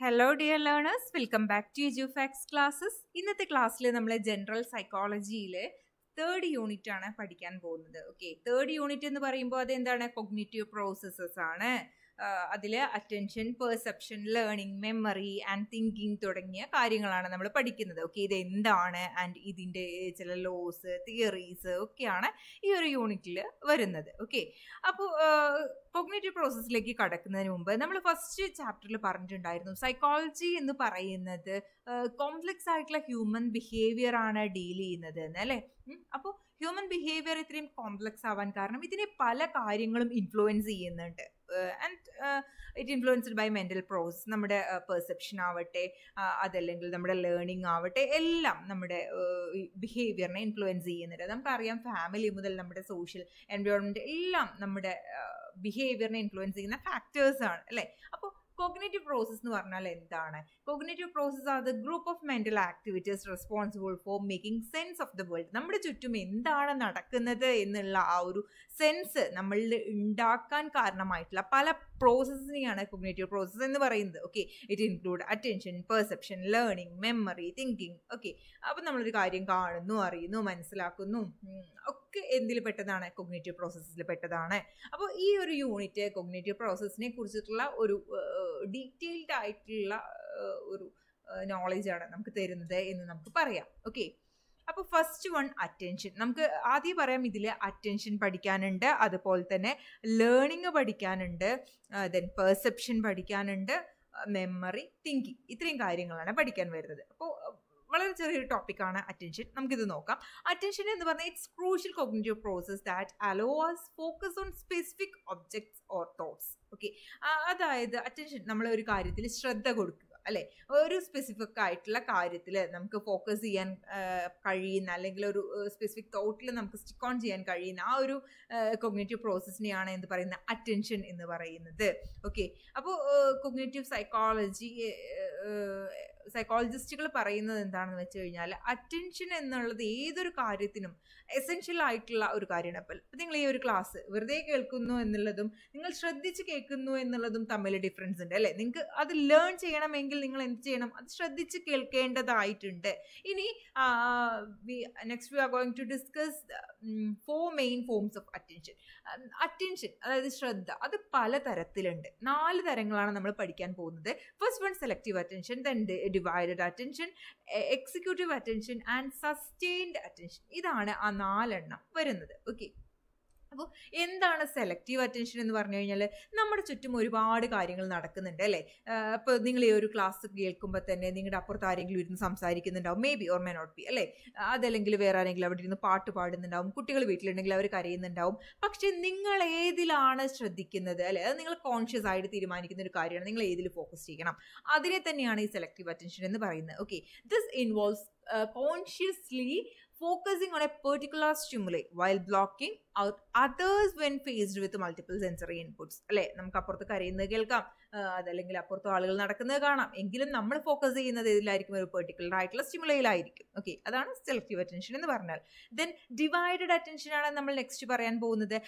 Hello dear learners, welcome back to EduFacts classes. ഇന്നത്തെ ക്ലാസ്സിൽ നമ്മൾ ജനറൽ സൈക്കോളജിയിലെ തേർഡ് യൂണിറ്റ് ആണ് പഠിക്കാൻ പോകുന്നത്. ഓക്കെ, തേർഡ് യൂണിറ്റ് എന്ന് പറയുമ്പോൾ അതെന്താണ്? കോഗ്നിറ്റീവ് പ്രോസസ്സസ് ആണ്. അതിൽ attention, perception, learning, memory and thinking തുടങ്ങിയ കാര്യങ്ങളാണ് നമ്മൾ പഠിക്കുന്നത്. ഓക്കെ, ഇത് എന്താണ് ആൻഡ് ഇതിൻ്റെ ചില ലോസ്, തിയറീസ് ഒക്കെയാണ് ഈ ഒരു യൂണിറ്റിൽ വരുന്നത്. ഓക്കെ, അപ്പോൾ കോഗ്നിറ്റീവ് പ്രോസസ്സിലേക്ക് കടക്കുന്നതിന് മുമ്പ് നമ്മൾ ഫസ്റ്റ് ചാപ്റ്ററിൽ പറഞ്ഞിട്ടുണ്ടായിരുന്നു, സൈക്കോളജി എന്ന് പറയുന്നത് കോംപ്ലക്സ് ആയിട്ടുള്ള ഹ്യൂമൻ ബിഹേവിയർ ആണ് ഡീൽ ചെയ്യുന്നത് എന്ന്, അല്ലേ? അപ്പോൾ ഹ്യൂമൻ ബിഹേവിയർ ഇത്രയും കോംപ്ലക്സ് ആവാൻ കാരണം ഇതിനെ പല കാര്യങ്ങളും ഇൻഫ്ലുവൻസ് ചെയ്യുന്നുണ്ട്. And it influenced by mental process. നമ്മുടെ പെർസെപ്ഷൻ ആവട്ടെ, അതല്ലെങ്കിൽ നമ്മുടെ ലേണിംഗ് ആവട്ടെ, എല്ലാം നമ്മുടെ ബിഹേവിയറിനെ ഇൻഫ്ലുവൻസ് ചെയ്യുന്നുണ്ട്. നമുക്കറിയാം, ഫാമിലി മുതൽ നമ്മുടെ സോഷ്യൽ എൻവയോൺമെൻറ്റ് എല്ലാം നമ്മുടെ ബിഹേവിയറിനെ ഇൻഫ്ലുവൻസ് ചെയ്യുന്ന ഫാക്ടേഴ്സാണ്, അല്ലേ? അപ്പോൾ കോഗ്നിറ്റീവ് പ്രോസസ് എന്ന് പറഞ്ഞാൽ എന്താണ്? Cognitive process are the group of mental activities responsible for making sense of the world. നമ്മുടെ ചുറ്റും എന്താണ് നടക്കുന്നത് എന്നുള്ള ആ ഒരു സെൻസ് നമ്മളിൽ ഉണ്ടാക്കാൻ കാരണമായിട്ടുള്ള പല പ്രോസസ്സിനെയാണ് കോഗ്നിറ്റീവ് പ്രോസസ്സ് എന്ന് പറയുന്നത്. Okay, it include attention, perception, learning, memory, thinking. Okay, അപ്പോൾ നമ്മളൊരു കാര്യം കാണുന്നു, അറിയുന്നു, മനസ്സിലാക്കുന്നു ഒക്കെ എന്തിൽ പെട്ടതാണ്? കോഗ്നിറ്റീവ് പ്രോസസ്സിൽ പെട്ടതാണ്. അപ്പോൾ ഈ ഒരു യൂണിറ്റ് കോഗ്നിറ്റീവ് പ്രോസസ്സിനെ കുറിച്ചിട്ടുള്ള ഒരു ഡീറ്റെയിൽഡ് ആയിട്ടുള്ള ഒരു നോളജാണ് നമുക്ക് തരുന്നത് എന്ന് നമുക്ക് പറയാം. ഓക്കെ, അപ്പോൾ ഫസ്റ്റ് വൺ അറ്റൻഷൻ. നമുക്ക് ആദ്യം പറയാം, ഇതിൽ അറ്റൻഷൻ പഠിക്കാനുണ്ട്, അതുപോലെ തന്നെ ലേണിംഗ് പഠിക്കാനുണ്ട്, ദെൻ പെർസെപ്ഷൻ പഠിക്കാനുണ്ട്, മെമ്മറി, തിങ്കിങ്, ഇത്രയും കാര്യങ്ങളാണ് പഠിക്കാൻ വരുന്നത്. അപ്പോൾ വളരെ ചെറിയൊരു ടോപ്പിക്കാണ് അറ്റൻഷൻ. നമുക്കിത് നോക്കാം. അറ്റൻഷൻ എന്ന് പറഞ്ഞാൽ it's crucial cognitive process that hello us focus on specific objects or thoughts. Okay, അതായത് അറ്റൻഷൻ, നമ്മൾ ഒരു കാര്യത്തിൽ ശ്രദ്ധ കൊടുക്കുക, അല്ലേ? ഒരു സ്പെസിഫിക് ആയിട്ടുള്ള കാര്യത്തിൽ നമുക്ക് ഫോക്കസ് ചെയ്യാൻ കഴിയുന്ന, അല്ലെങ്കിൽ ഒരു സ്പെസിഫിക് തോട്ടിൽ നമുക്ക് സ്റ്റിക്ക് ഓൺ ചെയ്യാൻ കഴിയുന്ന ആ ഒരു കോഗ്നിറ്റീവ് പ്രോസസ്സിനെയാണ് എന്ത് പറയുന്നത്? അറ്റൻഷൻ എന്ന് പറയുന്നത്. ഓക്കെ, അപ്പോൾ കോഗ്നിറ്റീവ് സൈക്കോളജിസ്റ്റുകൾ പറയുന്നത് എന്താണെന്ന് വെച്ച് കഴിഞ്ഞാൽ, അറ്റൻഷൻ എന്നുള്ളത് ഏതൊരു കാര്യത്തിനും എസെൻഷ്യൽ ആയിട്ടുള്ള ഒരു കാര്യമാണ്. അപ്പോൾ നിങ്ങൾ ഈ ഒരു ക്ലാസ് വെറുതെ കേൾക്കുന്നു എന്നുള്ളതും നിങ്ങൾ ശ്രദ്ധിച്ച് കേൾക്കുന്നു എന്നുള്ളതും തമ്മിൽ ഡിഫറൻസ് ഉണ്ട്, അല്ലേ? നിങ്ങൾക്ക് അത് ലേൺ ചെയ്യണമെങ്കിൽ നിങ്ങൾ എന്ത് ചെയ്യണം? അത് ശ്രദ്ധിച്ച് കേൾക്കേണ്ടതായിട്ടുണ്ട്. ഇനി next we are going to discuss 4 main forms of attention. Attention അതായത് ശ്രദ്ധ, അത് പല തരത്തിലുണ്ട്. 4 തരങ്ങളാണ് നമ്മൾ പഠിക്കാൻ പോകുന്നത്. First one selective attention, then divided attention, executive attention and sustained attention. ഇതാണ് ആ 4 എണ്ണം വരുന്നത്. ഓക്കെ, അപ്പോൾ എന്താണ് സെലക്റ്റീവ് അറ്റൻഷൻ എന്ന് പറഞ്ഞു കഴിഞ്ഞാൽ, നമ്മുടെ ചുറ്റും ഒരുപാട് കാര്യങ്ങൾ നടക്കുന്നുണ്ട്, അല്ലേ? ഇപ്പോൾ നിങ്ങൾ ഈ ഒരു ക്ലാസ് കേൾക്കുമ്പോൾ തന്നെ നിങ്ങളുടെ അപ്പുറത്ത് ആരെങ്കിലും ഇരുന്ന് സംസാരിക്കുന്നുണ്ടാവും, may be or may not be, അല്ലേ? അതല്ലെങ്കിൽ വേറെ ആരെങ്കിലും അവിടെ ഇരുന്ന് പാട്ട് പാടുന്നുണ്ടാവും, കുട്ടികൾ വീട്ടിലുണ്ടെങ്കിൽ അവർ കരയുന്നുണ്ടാവും. പക്ഷെ നിങ്ങൾ ഏതിലാണ് ശ്രദ്ധിക്കുന്നത്, അല്ലേ? അത് നിങ്ങൾ കോൺഷ്യസ് ആയിട്ട് തീരുമാനിക്കുന്ന ഒരു കാര്യമാണ്. നിങ്ങൾ ഏതിൽ ഫോക്കസ് ചെയ്യണം, അതിനെ തന്നെയാണ് ഈ സെലക്റ്റീവ് അറ്റൻഷൻ എന്ന് പറയുന്നത്. Okay, this involves consciously focusing on a particular stimuli while blocking out others when faced with multiple sensory inputs. അല്ലേ, നമുക്ക് അപ്പുറത്ത് കരയുന്നത് കേൾക്കാം, അതല്ലെങ്കിൽ അപ്പുറത്ത് ആളുകൾ നടക്കുന്നത് കാണാം, എങ്കിലും നമ്മൾ ഫോക്കസ് ചെയ്യുന്നത് ഇതിലായിരിക്കും, ഒരു പെർട്ടിക്കുലർ ആയിട്ടുള്ള സ്റ്റിമുലയിലായിരിക്കും. ഓക്കെ, അതാണ് സെലക്റ്റീവ് അറ്റൻഷൻ എന്ന് പറഞ്ഞാൽ. ദെൻ ഡിവൈഡഡ് അറ്റൻഷൻ ആണ് നമ്മൾ നെക്സ്റ്റ് പറയാൻ പോകുന്നത്.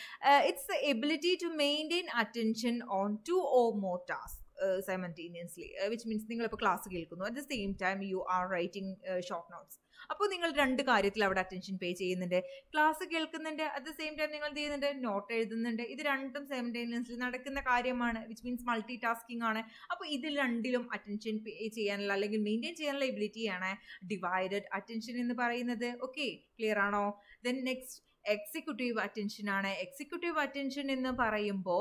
It's the ability to maintain attention on 2 or more tasks simultaneously, which means നിങ്ങളിപ്പോൾ ക്ലാസ് കേൾക്കുന്നു, at the same time you are writing short notes. അപ്പോൾ നിങ്ങൾ 2 കാര്യത്തിൽ അവിടെ അറ്റൻഷൻ പേ ചെയ്യുന്നുണ്ട്. ക്ലാസ് കേൾക്കുന്നുണ്ട്, അറ്റ് ദ സെയിം ടൈം നിങ്ങൾ എന്ത് ചെയ്യുന്നുണ്ട്? നോട്ട് എഴുതുന്നുണ്ട്. ഇത് രണ്ടും സൈമൾട്ടേനിയസ്ലി നടക്കുന്ന കാര്യമാണ്, വിച്ച് മീൻസ് മൾട്ടി ടാസ്കിങ് ആണ്. അപ്പോൾ ഇതിൽ രണ്ടിലും അറ്റൻഷൻ പേ ചെയ്യാനുള്ള, അല്ലെങ്കിൽ മെയിൻറ്റെയിൻ ചെയ്യാനുള്ള എബിലിറ്റിയാണ് ഡിവൈഡഡ് അറ്റൻഷൻ എന്ന് പറയുന്നത്. ഓക്കെ, ക്ലിയർ ആണോ? ദെൻ നെക്സ്റ്റ് എക്സിക്യൂട്ടീവ് അറ്റൻഷൻ ആണ്. എക്സിക്യൂട്ടീവ് അറ്റൻഷൻ എന്ന് പറയുമ്പോൾ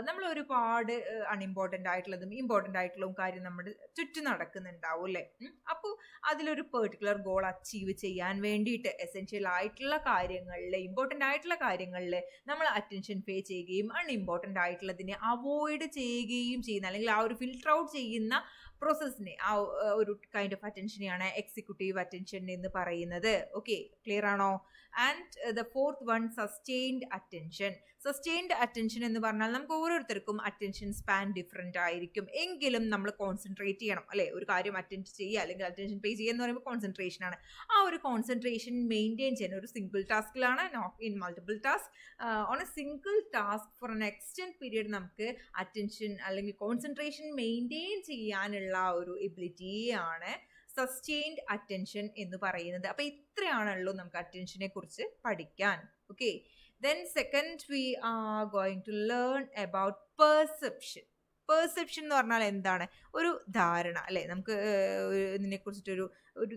നമ്മൾ ഒരുപാട് അൺഇമ്പോർട്ടൻ്റ് ആയിട്ടുള്ളതും ഇമ്പോർട്ടൻ്റ് ആയിട്ടുള്ളതും കാര്യം നമ്മുടെ ചുറ്റും നടക്കുന്നുണ്ടാവും, അല്ലേ? അപ്പോൾ അതിലൊരു പെർട്ടിക്കുലർ ഗോൾ അച്ചീവ് ചെയ്യാൻ വേണ്ടിയിട്ട് എസെൻഷ്യൽ ആയിട്ടുള്ള കാര്യങ്ങളിൽ, ഇമ്പോർട്ടൻ്റ് ആയിട്ടുള്ള കാര്യങ്ങളിൽ നമ്മൾ അറ്റൻഷൻ പേ ചെയ്യുകയും അൺഇമ്പോർട്ടൻ്റ് ആയിട്ടുള്ളതിനെ അവോയ്ഡ് ചെയ്യുകയും ചെയ്യുന്ന, അല്ലെങ്കിൽ ആ ഒരു ഫിൽട്ടർ ഔട്ട് ചെയ്യുന്ന പ്രോസസ്സിനെ, ആ ഒരു കൈൻഡ് ഓഫ് അറ്റൻഷനെയാണ് എക്സിക്യൂട്ടീവ് അറ്റൻഷൻ എന്ന് പറയുന്നത്. ഓക്കെ, ക്ലിയർ ആണോ? And the fourth one sustained attention. Sustained attention എന്ന് പറഞ്ഞാൽ നമുക്ക് ഓരോരുത്തർക്കും അറ്റൻഷൻ സ്പാൻ ഡിഫറെൻ്റ് ആയിരിക്കും, എങ്കിലും നമ്മൾ കോൺസെൻട്രേറ്റ് ചെയ്യണം അല്ലേ, ഒരു കാര്യം അറ്റൻഡ് ചെയ്യുക അല്ലെങ്കിൽ അറ്റൻഷൻ പേ ചെയ്യുക എന്ന് പറയുമ്പോൾ കോൺസെൻട്രേഷൻ ആണ്. ആ ഒരു കോൺസെൻട്രേഷൻ മെയിൻറ്റെയിൻ ചെയ്യാൻ ഒരു സിംഗിൾ ടാസ്കിലാണ്, not in multiple task, on a single task for an extend period നമുക്ക് അറ്റൻഷൻ അല്ലെങ്കിൽ കോൺസെൻട്രേഷൻ മെയിൻറ്റെയിൻ ചെയ്യാനുള്ള ഒരു എബിലിറ്റിയാണ് സസ്റ്റെയിൻഡ് അറ്റൻഷൻ എന്ന് പറയുന്നത്. അപ്പോൾ ഇത്രയാണല്ലോ നമുക്ക് അറ്റൻഷനെ കുറിച്ച് പഠിക്കാൻ. Okay, then second we are going to learn about perception. Perception എന്ന് പറഞ്ഞാൽ എന്താണ്? ഒരു ധാരണ അല്ലേ, നമുക്ക് ഇതിനെക്കുറിച്ചിട്ടൊരു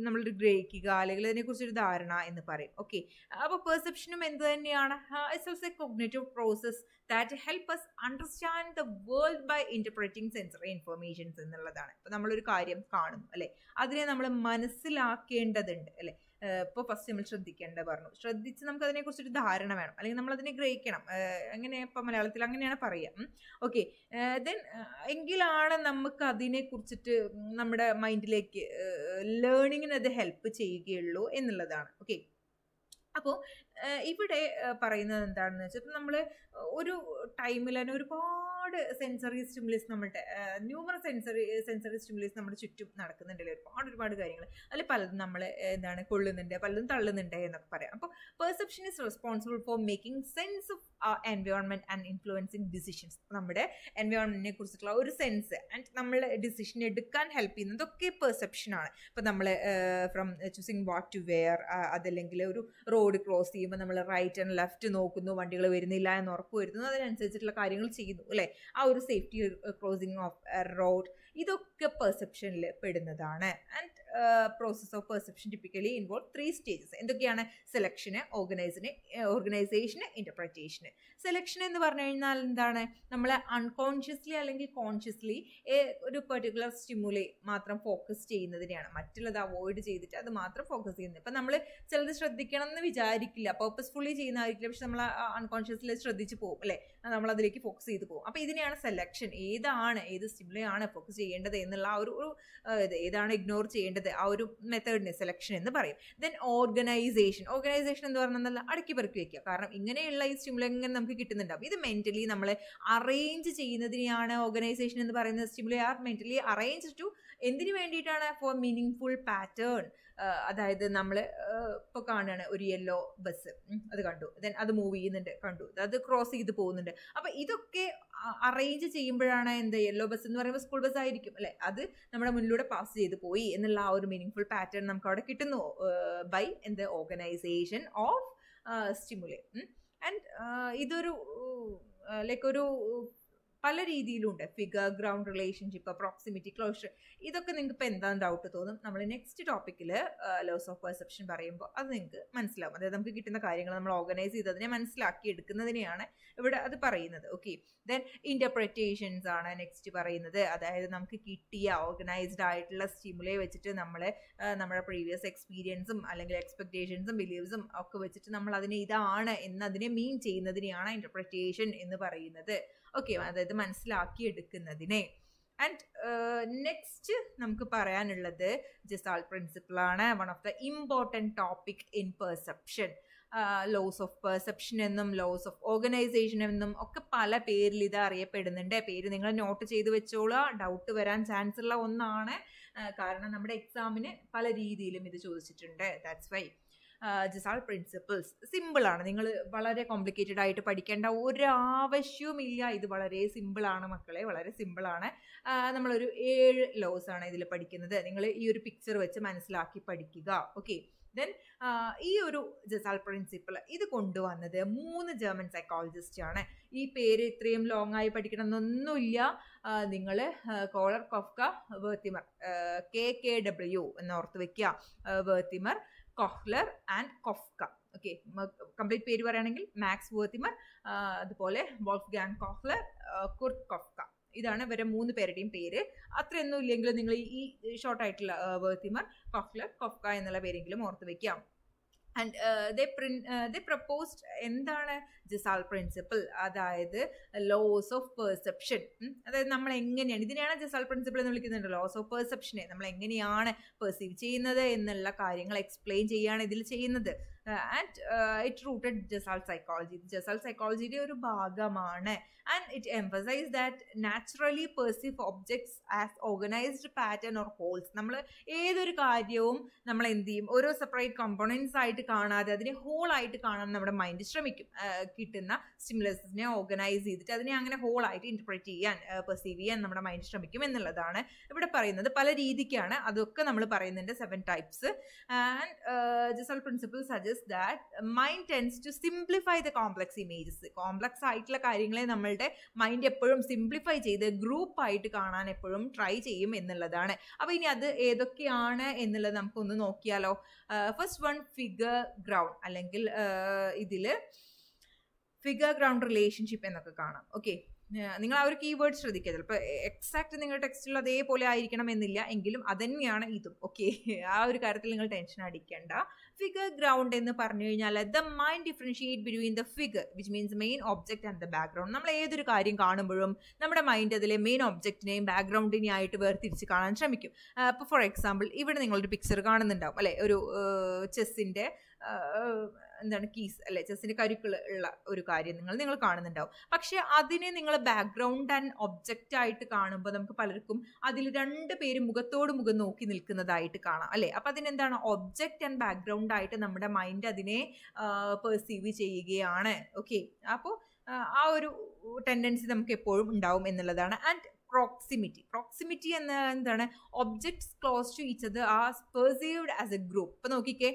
നമ്മളൊരു ഗ്രഹിക്കുക അല്ലെങ്കിൽ അതിനെക്കുറിച്ചൊരു ധാരണ എന്ന് പറയും. ഓക്കെ, അപ്പോൾ പെർസെപ്ഷനും എന്ത് തന്നെയാണ്? It's also a cognitive process that help us understand the world by interpreting sensory informations എന്നുള്ളതാണ്. ഇപ്പോൾ നമ്മളൊരു കാര്യം കാണുന്നു അല്ലേ, അതിനെ നമ്മൾ മനസ്സിലാക്കേണ്ടതുണ്ട് അല്ലേ. ഇപ്പോൾ ഫസ്റ്റ് നമ്മൾ ശ്രദ്ധിച്ച് നമുക്ക് അതിനെക്കുറിച്ചൊരു ധാരണ വേണം, അല്ലെങ്കിൽ നമ്മൾ അതിനെ ഗ്രഹിക്കണം. അങ്ങനെ ഇപ്പം മലയാളത്തിൽ അങ്ങനെയാണ് പറയുക. ഓക്കെ, ദെൻ എങ്കിലാണ് നമുക്ക് അതിനെക്കുറിച്ചിട്ട് നമ്മുടെ മൈൻഡിലേക്ക് ലേണിങ്ങിന് അത് ഹെൽപ്പ് ചെയ്യുകയുള്ളൂ എന്നുള്ളതാണ്. ഓക്കെ, അപ്പോൾ ഇവിടെ പറയുന്നത് എന്താണെന്ന് വെച്ചാൽ നമ്മൾ ഒരു ടൈമിൽ തന്നെ ഒരുപാട് സെൻസറി സ്റ്റിമുലസ് നമ്മളുടെ ന്യൂമറസ് സെൻസറി സ്റ്റിമുലസ് നമ്മുടെ ചുറ്റും നടക്കുന്നുണ്ടല്ലേ, ഒരുപാട് കാര്യങ്ങൾ. അതിൽ പലതും നമ്മൾ എന്താണ് കൊള്ളുന്നുണ്ട്, പലതും തള്ളുന്നുണ്ട് എന്നൊക്കെ പറയാം. അപ്പോൾ perception is responsible for making sense of environment and influencing decisions. നമ്മുടെ എൻവയോൺമെൻറ്റിനെ കുറിച്ചിട്ടുള്ള ഒരു സെൻസ് ആൻഡ് നമ്മൾ ഡിസിഷൻ എടുക്കാൻ ഹെൽപ്പ് ചെയ്യുന്നതൊക്കെ പെർസെപ്ഷനാണ്. ഇപ്പോൾ നമ്മൾ from choosing what to wear, അതല്ലെങ്കിൽ ഒരു റോഡ് ക്രോസ് ചെയ്യുമ്പോൾ നമ്മൾ റൈറ്റ് ആൻഡ് ലെഫ്റ്റ് നോക്കുന്നു, വണ്ടികൾ വരുന്നില്ല എന്ന് ഉറപ്പ് വരുത്തുന്നു, അതിനനുസരിച്ചിട്ടുള്ള കാര്യങ്ങൾ ചെയ്യുന്നു അല്ലേ. ആ ഒരു സേഫ്റ്റി ക്രോസിങ് ഓഫ് റോഡ്, ഇതൊക്കെ പെർസെപ്ഷനിൽ പെടുന്നതാണ്. And process of perception typically involve 3 stages. എന്തൊക്കെയാണ്? സെലക്ഷന്, ഓർഗനൈസേഷന്, ഇന്റർപ്രിറ്റേഷന്. സെലക്ഷൻ എന്ന് പറഞ്ഞു കഴിഞ്ഞാൽ എന്താണ്? നമ്മൾ അൺകോൺഷ്യസ്ലി അല്ലെങ്കിൽ കോൺഷ്യസ്ലി ഒരു പെർട്ടിക്കുലർ സ്റ്റിമുലേ മാത്രം ഫോക്കസ് ചെയ്യുന്നതിനെയാണ്. മറ്റുള്ളത് അവോയ്ഡ് ചെയ്തിട്ട് അത് മാത്രം ഫോക്കസ് ചെയ്യുന്നത്. ഇപ്പം നമ്മൾ ചിലത് ശ്രദ്ധിക്കണം എന്ന് വിചാരിക്കില്ല, പർപ്പസ്ഫുള്ളി ചെയ്യുന്നതായിരിക്കില്ല, പക്ഷെ നമ്മൾ അൺകോൺഷ്യസ്ലി ശ്രദ്ധിച്ച് പോകും അല്ലേ, നമ്മളതിലേക്ക് ഫോക്കസ് ചെയ്ത് പോകും. അപ്പോൾ ഇതിനെയാണ് സെലക്ഷൻ. ഏത് സ്റ്റിമുലേ ആണ് ഫോക്കസ് ചെയ്യേണ്ടത് എന്നുള്ള ആ ഒരു ഏതാണ് ഇഗ്നോർ ചെയ്യേണ്ടത്, ആ ഒരു മെത്തേഡിനെ സെലക്ഷൻ എന്ന് പറയും. ദെൻ ഓർഗനൈസേഷൻ എന്ന് പറഞ്ഞാൽ അടുക്കി പെറുക്കി വയ്ക്കുക. കാരണം ഇങ്ങനെയുള്ള ഈ സ്റ്റിമുലേ ഇങ്ങനെ നമുക്ക് കിട്ടുന്നുണ്ടാവും. ഇത് മെന്റലി നമ്മൾ അറേഞ്ച് ചെയ്യുന്നതിനെയാണ് ഓർഗനൈസേഷൻ എന്ന് പറയുന്നത്. Stimuli are mentally arrange to എന്തിനു വേണ്ടിയിട്ടാണ്? For meaningful pattern. അതായത് നമ്മൾ ഇപ്പോൾ കാണുകയാണ് ഒരു യെല്ലോ ബസ്, അത് കണ്ടു, ദെൻ അത് മൂവ് ചെയ്യുന്നുണ്ട്, കണ്ടു, അത് ക്രോസ് ചെയ്ത് പോകുന്നുണ്ട്. അപ്പം ഇതൊക്കെ അറേഞ്ച് ചെയ്യുമ്പോഴാണ് എന്ത്? യെല്ലോ ബസ് എന്ന് പറയുമ്പോൾ സ്കൂൾ ബസ് ആയിരിക്കും അല്ലേ, അത് നമ്മുടെ മുന്നിലൂടെ പാസ് ചെയ്ത് പോയി എന്നുള്ള ആ ഒരു മീനിങ് ഫുൾ പാറ്റേൺ നമുക്ക് അവിടെ കിട്ടുന്നു ബൈ എന്ത്? Organisation of stimuli. ആൻഡ് ഇതൊരു ലൈക്ക് ഒരു പല രീതിയിലുണ്ട്. Figure, ground relationship, proximity, closure, ഇതൊക്കെ നിങ്ങൾക്ക് ഇപ്പോൾ എന്താണ് ഡൗട്ട് തോന്നും. നമ്മൾ നെക്സ്റ്റ് ടോപ്പിക്കിൽ ലോസ് ഓഫ് പെർസെപ്ഷൻ പറയുമ്പോൾ അത് നിങ്ങൾക്ക് മനസ്സിലാവും. അതായത് നമുക്ക് കിട്ടുന്ന കാര്യങ്ങൾ നമ്മൾ ഓർഗനൈസ് ചെയ്ത് അതിനെ മനസ്സിലാക്കി എടുക്കുന്നതിനെയാണ് ഇവിടെ അത് പറയുന്നത്. ഓക്കെ, ദെൻ ഇൻ്റർപ്രിറ്റേഷൻസ് ആണ് നെക്സ്റ്റ് പറയുന്നത്. അതായത് നമുക്ക് കിട്ടിയ ഓർഗനൈസ്ഡ് ആയിട്ടുള്ള സ്റ്റിമുലേ വെച്ചിട്ട് നമ്മുടെ പ്രീവിയസ് എക്സ്പീരിയൻസും അല്ലെങ്കിൽ എക്സ്പെക്ടേഷൻസും ബിലീവ്സും ഒക്കെ വെച്ചിട്ട് നമ്മൾ അതിനെ ഇതാണ് എന്നതിനെ മീൻ ചെയ്യുന്നതിനെയാണ് ഇൻ്റർപ്രിറ്റേഷൻ എന്ന് പറയുന്നത്. ഓക്കെ, അതായത് മനസ്സിലാക്കി എടുക്കുന്നതിനെ. ആൻഡ് നെക്സ്റ്റ് നമുക്ക് പറയാനുള്ളത് ജെസാൾട്ട് പ്രിൻസിപ്പിൾ ആണ്. One of the important topic in perception. Laws of perception എന്നും ലോസ് ഓഫ് ഓർഗനൈസേഷൻ എന്നും ഒക്കെ പല പേരിൽ ഇത് അറിയപ്പെടുന്നുണ്ട്. പേര് നിങ്ങൾ നോട്ട് ചെയ്ത് വെച്ചോളുക, ഡൗട്ട് വരാൻ ചാൻസ് ഉള്ള ഒന്നാണ്. കാരണം നമ്മുടെ എക്സാമിന് പല രീതിയിലും ഇത് ചോദിച്ചിട്ടുണ്ട്. ദാറ്റ്സ് വൈ ജെസാൾട്ട് പ്രിൻസിപ്പിൾസ് സിമ്പിളാണ്. നിങ്ങൾ വളരെ കോംപ്ലിക്കേറ്റഡ് ആയിട്ട് പഠിക്കേണ്ട ഒരാവശ്യവുമില്ല. ഇത് വളരെ സിമ്പിളാണ് മക്കളെ, വളരെ സിമ്പിളാണ്. നമ്മളൊരു 7 ലോസ് ആണ് ഇതിൽ പഠിക്കുന്നത്. നിങ്ങൾ ഈ ഒരു പിക്ചർ വെച്ച് മനസ്സിലാക്കി പഠിക്കുക. ഓക്കെ, ദെൻ ഈ ഒരു ജെസാൾട്ട് പ്രിൻസിപ്പിൾ ഇത് കൊണ്ടുവന്നത് 3 ജർമ്മൻ സൈക്കോളജിസ്റ്റ് ആണ്. ഈ പേര് ഇത്രയും ലോങ് ആയി പഠിക്കണം എന്നൊന്നുമില്ല. നിങ്ങൾ കോളർ, കൊഫ്ക, വെർത്തിമർ, KKW എന്ന് ഓർത്ത് വെക്കുക. വെർത്തിമർ, കൊഹ്ലർ ആൻഡ് കൊഫ്ക. ഓക്കെ, കംപ്ലീറ്റ് പേര് പറയുകയാണെങ്കിൽ മാക്സ് വെർത്തിമർ, അതുപോലെ വോൾഫ്ഗാങ് കൊഹ്ലർ, കുർട്ട് കൊഫ്ക. ഇതാണ് ഇവരെ 3 പേരുടെയും പേര്. അത്രയൊന്നും ഇല്ലെങ്കിലും നിങ്ങൾ ഈ ഷോർട്ടായിട്ടുള്ള വെർത്തിമർ, കൊഹ്ലർ, കൊഫ്ക എന്നുള്ള പേരെങ്കിലും ഓർത്ത് വെക്കാം. ആൻഡ് they proposed എന്താണ് ജെസാൾട്ട് പ്രിൻസിപ്പിൾ, അതായത് ലോസ് ഓഫ് പെർസെപ്ഷൻ. അതായത് നമ്മൾ എങ്ങനെയാണ്, ഇതിനെയാണ് ജെസാൾട്ട് പ്രിൻസിപ്പിൾ എന്ന് വിളിക്കുന്നുണ്ട്. ലോസ് ഓഫ് പെർസെപ്ഷനെ നമ്മൾ എങ്ങനെയാണ് പെർസീവ് ചെയ്യുന്നത് എന്നുള്ള കാര്യങ്ങൾ എക്സ്പ്ലെയിൻ ചെയ്യുകയാണ് ഇതിൽ ചെയ്യുന്നത്. And it rooted gestalt psychology. Gestalt സൈക്കോളജിയുടെ ഒരു ഭാഗമാണ്. And it emphasise that naturally perceive objects as organised pattern or wholes. നമ്മൾ ഏതൊരു കാര്യവും നമ്മൾ എന്ത് ചെയ്യും, ഓരോ സെപ്പറേറ്റ് കമ്പോണൻസ് ആയിട്ട് കാണാതെ അതിനെ ഹോൾ ആയിട്ട് കാണാൻ നമ്മുടെ മൈൻഡ് ശ്രമിക്കും. കിട്ടുന്ന സ്റ്റിമുലസിനെ ഓർഗനൈസ് ചെയ്തിട്ട് അതിനെ അങ്ങനെ ഹോൾ ആയിട്ട് ഇന്റർപ്രറ്റ് ചെയ്യാൻ, പെർസീവ് ചെയ്യാൻ നമ്മുടെ മൈൻഡ് ശ്രമിക്കും എന്നുള്ളതാണ് ഇവിടെ പറയുന്നത്. പല രീതിക്കാണ്, അതൊക്കെ നമ്മൾ പറയുന്നുണ്ട് 7 types. And gestalt principle suggest that mind tends to simplify the complex images. Complex ആയിട്ടുള്ള കാര്യങ്ങളെ നമ്മളുടെ മൈൻഡ് എപ്പോഴും സിംപ്ലിഫൈ ചെയ്ത് ഗ്രൂപ്പായിട്ട് കാണാൻ എപ്പോഴും ട്രൈ ചെയ്യും എന്നുള്ളതാണ്. അപ്പോൾ ഇനി അത് ഏതൊക്കെയാണ് എന്നുള്ളത് നമുക്കൊന്ന് നോക്കിയാലോ. ഫസ്റ്റ് വൺ, ഫിഗർ ഗ്രൗണ്ട്, അല്ലെങ്കിൽ ഇതിൽ ഫിഗർ ഗ്രൗണ്ട് റിലേഷൻഷിപ്പ് എന്നൊക്കെ കാണാം. ഓക്കെ, നിങ്ങൾ ആ ഒരു കീവേഡ് ശ്രദ്ധിക്കുക. ചിലപ്പോൾ എക്സാക്ട് നിങ്ങളുടെ ടെക്സ്റ്റിൽ അതേപോലെ ആയിരിക്കണം എന്നില്ല, എങ്കിലും അതന്നെയാണ് ഇതും. ഓക്കെ, ആ ഒരു കാര്യത്തിൽ നിങ്ങൾ ടെൻഷൻ അടിക്കേണ്ട. ഫിഗർ ഗ്രൗണ്ട് എന്ന് പറഞ്ഞു കഴിഞ്ഞാൽ the mind differentiate between the figure which means main object and the background. നമ്മൾ ഏതൊരു കാര്യം കാണുമ്പോഴും നമ്മുടെ മൈൻഡ് അതിലെ മെയിൻ ഒബ്ജക്റ്റിനെയും ബാക്ക്ഗ്രൗണ്ടിനെയും ആയിട്ട് വേർതിരിച്ച് കാണാൻ ശ്രമിക്കും. അപ്പോൾ ഫോർ എക്സാമ്പിൾ ഇവിടെ നിങ്ങളൊരു പിക്ചർ കാണുന്നുണ്ടാവും അല്ലെ, ഒരു ചെസ്സിൻ്റെ എന്താണ് കീസ് അല്ലെ, ചെസ്സിന്റെ കരുക്കൾ ഉള്ള ഒരു കാര്യം നിങ്ങൾ കാണുന്നുണ്ടാവും. പക്ഷെ അതിനെ നിങ്ങൾ ബാക്ക്ഗ്രൗണ്ട് ആൻഡ് ഒബ്ജക്റ്റ് ആയിട്ട് കാണുമ്പോൾ നമുക്ക് പലർക്കും അതിൽ 2 പേരും മുഖത്തോട് മുഖം നോക്കി നിൽക്കുന്നതായിട്ട് കാണാം അല്ലെ. അപ്പൊ അതിനെന്താണ്, ഒബ്ജക്റ്റ് ആൻഡ് ബാക്ക്ഗ്രൗണ്ട് ആയിട്ട് നമ്മുടെ മൈൻഡ് അതിനെ പെർസീവ് ചെയ്യുകയാണ്. ഓക്കെ, അപ്പോൾ ആ ഒരു ടെൻഡൻസി നമുക്ക് എപ്പോഴും ഉണ്ടാവും എന്നുള്ളതാണ്. ആൻഡ് പ്രോക്സിമിറ്റി എന്ന എന്താണ്, objects close to each other are perceived as a group. ഇപ്പൊ നോക്കിക്കേ,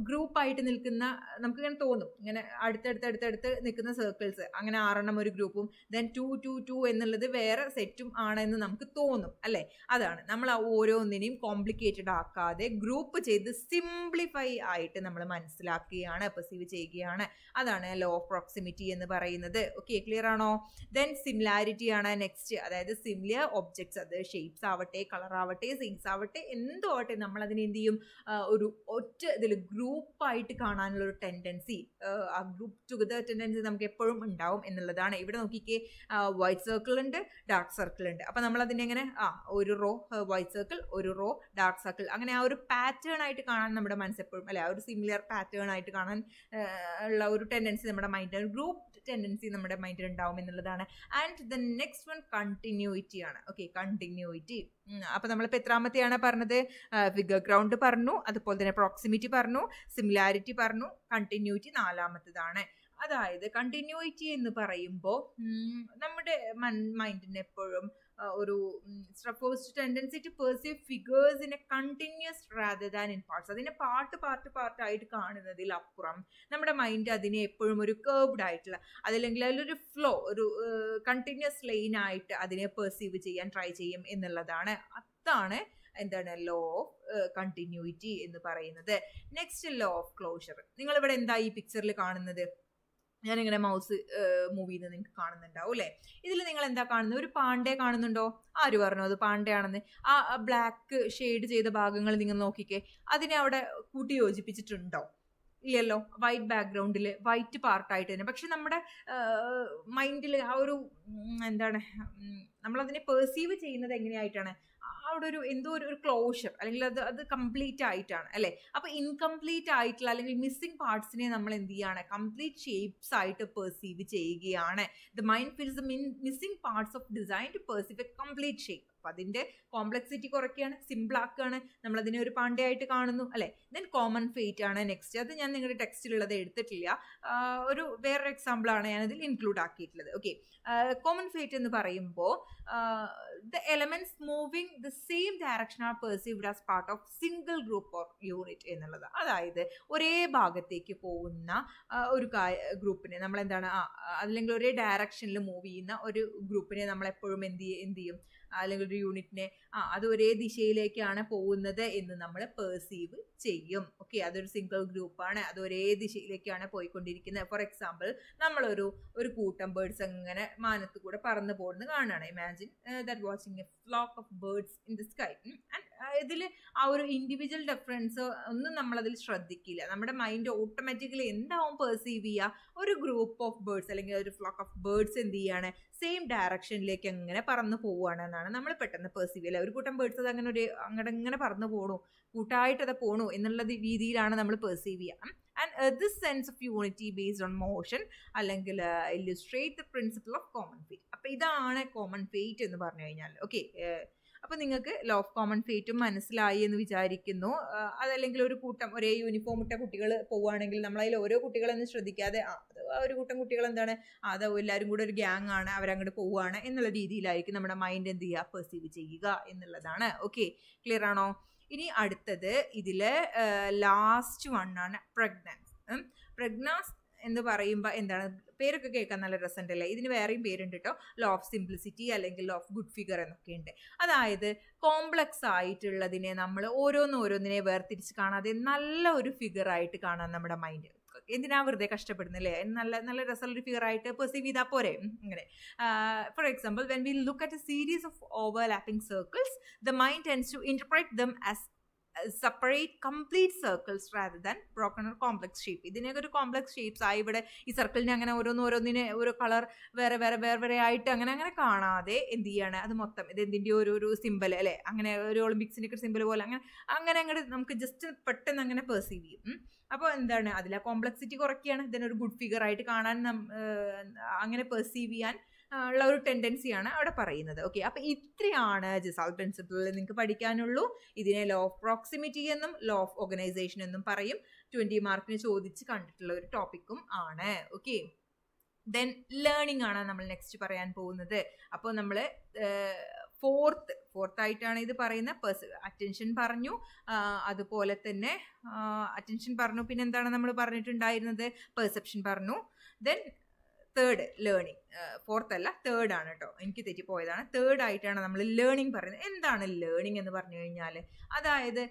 ഗ്രൂപ്പായിട്ട് നിൽക്കുന്ന, നമുക്ക് ഇങ്ങനെ തോന്നും, ഇങ്ങനെ അടുത്തടുത്ത് നിൽക്കുന്ന സർക്കിൾസ്, അങ്ങനെ 6 ഒരു ഗ്രൂപ്പും ദെൻ 2 എന്നുള്ളത് വേറെ സെറ്റും ആണെന്ന് നമുക്ക് തോന്നും അല്ലേ. അതാണ് നമ്മൾ ഓരോന്നിനെയും കോംപ്ലിക്കേറ്റഡ് ആക്കാതെ ഗ്രൂപ്പ് ചെയ്ത് സിംപ്ലിഫൈ ആയിട്ട് നമ്മൾ മനസ്സിലാക്കുകയാണ്, പെർസീവ് ചെയ്യുകയാണ്. അതാണ് ലോ ഓഫ് പ്രോക്സിമിറ്റി എന്ന് പറയുന്നത്. ഓക്കെ, ക്ലിയർ ആണോ? ദെൻ സിമിലാരിറ്റി ആണ് നെക്സ്റ്റ്. അതായത് സിമിലർ ഒബ്ജക്ട്സ്, അത് ഷേപ്സ് ആവട്ടെ, കളർ ആവട്ടെ, സൈസ് ആവട്ടെ, എന്തോ ആവട്ടെ, നമ്മൾ അതിനെ എന്ത് ചെയ്യും, ഒരു ഒറ്റ ഇതിൽ ഗ്രൂപ്പായിട്ട് കാണാനുള്ള ഒരു ടെൻഡൻസി, ആ ഗ്രൂപ്പ് ടുഗദർ ടെൻഡൻസി നമുക്ക് എപ്പോഴും ഉണ്ടാവും എന്നുള്ളതാണ്. ഇവിടെ നോക്കിക്കേ, വൈറ്റ് സർക്കിൾ ഉണ്ട്, ഡാർക്ക് സർക്കിൾ ഉണ്ട്. അപ്പം നമ്മൾ അതിനെ എങ്ങനെ, ഒരു റോ വൈറ്റ് സർക്കിൾ, ഒരു റോ ഡാർക്ക് സർക്കിൾ, അങ്ങനെ ആ ഒരു പാറ്റേൺ ആയിട്ട് കാണാൻ നമ്മുടെ മനസ്സെപ്പോഴും അല്ലെ, ആ ഒരു സിമിലർ പാറ്റേൺ ആയിട്ട് കാണാൻ ഉള്ള ഒരു ടെൻഡൻസി നമ്മുടെ മൈൻഡ്, ഗ്രൂപ്പ് ടെൻഡൻസി നമ്മുടെ മൈൻഡിൽ ഉണ്ടാവും എന്നുള്ളതാണ്. And the next one continuity ആണ്. Okay, continuity. അപ്പൊ നമ്മളിപ്പോൾ എത്രാമത്തെയാണ് പറഞ്ഞത്? ഫിഗർ ഗ്രൗണ്ട് പറഞ്ഞു, അതുപോലെ തന്നെ പ്രോക്സിമിറ്റി പറഞ്ഞു, സിമിലാരിറ്റി പറഞ്ഞു, കണ്ടിന്യൂയിറ്റി 4മത്തേതാണ്. അതായത് കണ്ടിന്യൂയിറ്റി എന്ന് പറയുമ്പോൾ നമ്മുടെ മൈൻഡിന് എപ്പോഴും ഒരു supposed tendency to perceive figures in a continuous rather than in parts. അതിനെ പാർട്ടായിട്ട് കാണുന്നതിൽ അപ്പുറം നമ്മുടെ മൈൻഡ് അതിനെ എപ്പോഴും ഒരു കേർവ്ഡ് ആയിട്ടുള്ള, അതല്ലെങ്കിൽ അതിലൊരു ഫ്ലോ, ഒരു കണ്ടിന്യൂസ് ലൈൻ ആയിട്ട് അതിനെ പെർസീവ് ചെയ്യാൻ ട്രൈ ചെയ്യും എന്നുള്ളതാണ്. അതാണ് എന്താണ് ലോ ഓഫ് കണ്ടിന്യൂയിറ്റി എന്ന് പറയുന്നത്. Next low of closure. നിങ്ങളിവിടെ എന്താ ഈ പിക്ചറിൽ കാണുന്നത്? ഞാനിങ്ങനെ മൗസ് മൂവ് ചെയ്യുന്നത് നിങ്ങൾക്ക് കാണുന്നുണ്ടാവും അല്ലേ. ഇതിൽ നിങ്ങൾ എന്താ കാണുന്നത്? ഒരു പാണ്ഡെ കാണുന്നുണ്ടോ? ആര് പറഞ്ഞു അത് പാണ്ഡയാണെന്ന്? ആ ബ്ലാക്ക് ഷെയ്ഡ് ചെയ്ത ഭാഗങ്ങൾ നിങ്ങൾ നോക്കിക്കേ, അതിനെ അവിടെ കൂട്ടി യോജിപ്പിച്ചിട്ടുണ്ടോ? ഇല്ലല്ലോ. വൈറ്റ് ബാക്ക്ഗ്രൗണ്ടിൽ വൈറ്റ് പാർട്ടായിട്ട് തന്നെ. പക്ഷെ നമ്മുടെ മൈൻഡിൽ ആ ഒരു എന്താണ്, നമ്മളതിനെ പെർസീവ് ചെയ്യുന്നത് എങ്ങനെയായിട്ടാണ്? അവിടെ ഒരു എന്തോ ഒരു ക്ലോഷർ, അല്ലെങ്കിൽ അത് കംപ്ലീറ്റ് ആയിട്ടാണ് അല്ലേ. അപ്പൊ ഇൻകംപ്ലീറ്റ് ആയിട്ടുള്ള അല്ലെങ്കിൽ മിസ്സിംഗ് പാർട്സിനെ നമ്മൾ എന്ത് ചെയ്യാണ്? കംപ്ലീറ്റ് ഷേപ്സ് ആയിട്ട് പെർസീവ് ചെയ്യുകയാണ്. The mind fills the missing parts of design to perceive a complete shape. അപ്പം അതിൻ്റെ കോംപ്ലക്സിറ്റി കുറയ്ക്കുകയാണ്, സിമ്പിൾ ആക്കുകയാണ്, നമ്മളതിനെ ഒരു പാണ്ഡയായിട്ട് കാണുന്നു അല്ലേ. ദെൻ കോമൺ ഫേറ്റ് ആണ് നെക്സ്റ്റ്. അത് ഞാൻ നിങ്ങളുടെ ടെക്സ്റ്റിലുള്ളത് എടുത്തിട്ടില്ല, ഒരു വേറൊരു എക്സാമ്പിളാണ് ഞാനതിൽ ഇൻക്ലൂഡ് ആക്കിയിട്ടുള്ളത്. ഓക്കെ, കോമൺ ഫേറ്റ് എന്ന് പറയുമ്പോൾ the elements moving the same direction are perceived as part of single group or unit എന്നുള്ളത്. അതായത് ഒരേ ഭാഗത്തേക്ക് പോകുന്ന ഒരു ഗ്രൂപ്പിനെ നമ്മൾ എന്താണ്, അല്ലെങ്കിൽ ഒരേ ഡയറക്ഷനിൽ മൂവ് ചെയ്യുന്ന ഒരു ഗ്രൂപ്പിനെ നമ്മൾ എപ്പോഴും എന്ത് ചെയ്യും, അല്ലെങ്കിൽ ഒരു യൂണിറ്റിനെ അത് ഒരേ ദിശയിലേക്കാണ് പോകുന്നത് എന്ന് നമ്മൾ പെർസീവ് ചെയ്യും. ഓക്കെ, അതൊരു സിംഗിൾ ഗ്രൂപ്പാണ്, അത് ഒരേ ദിശയിലേക്കാണ് പോയിക്കൊണ്ടിരിക്കുന്നത്. ഫോർ എക്സാമ്പിൾ, നമ്മളൊരു കൂട്ടം ബേർഡ്സ് അങ്ങനെ മാനത്ത് കൂടെ പറന്നു പോകുന്നത് കാണുകയാണ്. Imagine that watching A flock of birds in the sky. ഇതിൽ ആ ഒരു ഇൻഡിവിജ്വൽ ഡിഫറൻസ് ഒന്നും നമ്മളതിൽ ശ്രദ്ധിക്കില്ല. നമ്മുടെ മൈൻഡ് ഓട്ടോമാറ്റിക്കലി എന്താവും പെർസീവ് ചെയ്യുക? ഒരു ഗ്രൂപ്പ് ഓഫ് ബേർഡ്സ് അല്ലെങ്കിൽ ഒരു ഫ്ലോക്ക് ഓഫ് ബേർഡ്സ് എന്ത് ചെയ്യാണ്? സെയിം ഡയറക്ഷനിലേക്ക് അങ്ങനെ പറന്നു പോവുകയാണ് എന്നാണ് നമ്മൾ പെട്ടെന്ന് പെർസീവ് ചെയ്യുക. ഒരു കൂട്ടം ബേർഡ്സ് അത് അങ്ങനെ അങ്ങനെ പറന്നു പോകണു, കൂട്ടായിട്ട് അത് പോകണു എന്നുള്ള രീതിയിലാണ് നമ്മൾ പെർസീവ് ചെയ്യുക. And this sense of unity based on motion അല്ലെങ്കിൽ illustrate the principle of common fate. അപ്പോൾ ഇതാണ് കോമൺ ഫേറ്റ് എന്ന് പറഞ്ഞു കഴിഞ്ഞാൽ. ഓക്കെ, അപ്പോൾ നിങ്ങൾക്ക് ലോ ഓഫ് കോമൺ ഫേറ്റും മനസ്സിലായി എന്ന് വിചാരിക്കുന്നു. അതല്ലെങ്കിൽ ഒരു കൂട്ടം ഒരേ യൂണിഫോം ഇട്ട കുട്ടികൾ പോവുകയാണെങ്കിൽ നമ്മളതിൽ ഓരോ കുട്ടികളൊന്നും ശ്രദ്ധിക്കാതെ ഒരു കൂട്ടം കുട്ടികൾ എന്താണ് അത് എല്ലാവരും കൂടെ ഒരു ഗ്യാങ് ആണ്, അവരങ്ങോട്ട് പോവുകയാണ് എന്നുള്ള രീതിയിലായിരിക്കും നമ്മുടെ മൈൻഡ് എന്ത് ചെയ്യുക, പെർസീവ് ചെയ്യുക എന്നുള്ളതാണ്. ഓക്കെ, ക്ലിയർ ആണോ? ഇനി അടുത്തത് ഇതിൽ ലാസ്റ്റ് വണ്ണാണ് പ്രഗ്നൻസ്. പ്രഗ്നാസ് എന്ന് പറയുമ്പോൾ എന്താണ്, പേരൊക്കെ കേൾക്കാൻ നല്ല രസമുണ്ടല്ലേ. ഇതിന് വേറെയും പേരുണ്ട് കേട്ടോ, ലോ ഓഫ് സിംപ്ലിസിറ്റി അല്ലെങ്കിൽ ലോ ഓഫ് ഗുഡ് ഫിഗർ എന്നൊക്കെ ഉണ്ട്. അതായത് കോംപ്ലക്സ് ആയിട്ടുള്ളതിനെ നമ്മൾ ഓരോന്നിനെ വേർതിരിച്ച് കാണാതെ നല്ല ഒരു ഫിഗറായിട്ട് കാണാൻ നമ്മുടെ മൈൻഡ്. എന്തിനാ വെറുതെ കഷ്ടപ്പെടുന്നില്ലേ, നല്ല നല്ല രസമുള്ളൊരു ഫിഗറായിട്ട് പെർസീവ് ചെയ്താൽ പോരെ. ഇങ്ങനെ for example, when we look at a series of overlapping circles the mind tends to interpret them as separate complete circles rather than broken or complex shape. ഇതിനൊക്കെ ഒരു കോംപ്ലക്സ് ഷേപ്സ് ആയി ഇവിടെ ഈ സർക്കിളിനെ അങ്ങനെ ഓരോന്നിനെ ഓരോ കളർ വേറെ ആയിട്ട് അങ്ങനെ കാണാതെ എന്ത് ചെയ്യാണ്, അത് മൊത്തം ഇത് എന്തിൻ്റെ ഒരു സിമ്പിൾ അല്ലേ, അങ്ങനെ ഒരു ഒളിമ്പിക്സിൻ്റെ ഒക്കെ സിമ്പിൾ പോലെ അങ്ങനെ അങ്ങോട്ട് നമുക്ക് ജസ്റ്റ് പെട്ടെന്ന് അങ്ങനെ പെർസീവ് ചെയ്യും. അപ്പോൾ എന്താണ്, അതിൽ ആ കോംപ്ലക്സിറ്റി കുറയ്ക്കുകയാണ്, ഇതിനൊരു ഗുഡ് ഫിഗർ ആയിട്ട് കാണാൻ അങ്ങനെ പെർസീവ് ചെയ്യാൻ ഉള്ള ഒരു ടെൻഡൻസിയാണ് അവിടെ പറയുന്നത്. ഓക്കെ, അപ്പോൾ ഇത്രയാണ് ജിസാൾട്ട് പ്രിൻസിപ്പിളിൽ നിങ്ങൾക്ക് പഠിക്കാനുള്ളൂ. ഇതിനെ ലോ ഓഫ് പ്രോക്സിമിറ്റി എന്നും ലോ ഓഫ് ഓർഗനൈസേഷൻ എന്നും പറയും. 20 മാർക്കിന് ചോദിച്ച് കണ്ടിട്ടുള്ള ഒരു ടോപ്പിക്കും ആണ്. ഓക്കെ, ദെൻ ലേണിംഗ് ആണ് നമ്മൾ നെക്സ്റ്റ് പറയാൻ പോകുന്നത്. അപ്പോൾ നമ്മൾ ഫോർത്ത് ആയിട്ടാണ് ഇത് പറയുന്ന അറ്റൻഷൻ പറഞ്ഞു, അതുപോലെ തന്നെ അറ്റൻഷൻ പറഞ്ഞു, പിന്നെ എന്താണ് നമ്മൾ പറഞ്ഞിട്ടുണ്ടായിരുന്നത്, പെർസെപ്ഷൻ പറഞ്ഞു. ദെൻ തേർഡ് ലേണിംഗ്, ഫോർത്ത് അല്ല തേർഡ് ആണ് കേട്ടോ, എനിക്ക് തെറ്റിപ്പോയതാണ്. തേർഡ് ആയിട്ടാണ് നമ്മൾ ലേണിംഗ് പറയുന്നത്. എന്താണ് ലേണിംഗ് എന്ന് പറഞ്ഞു കഴിഞ്ഞാൽ, അതായത്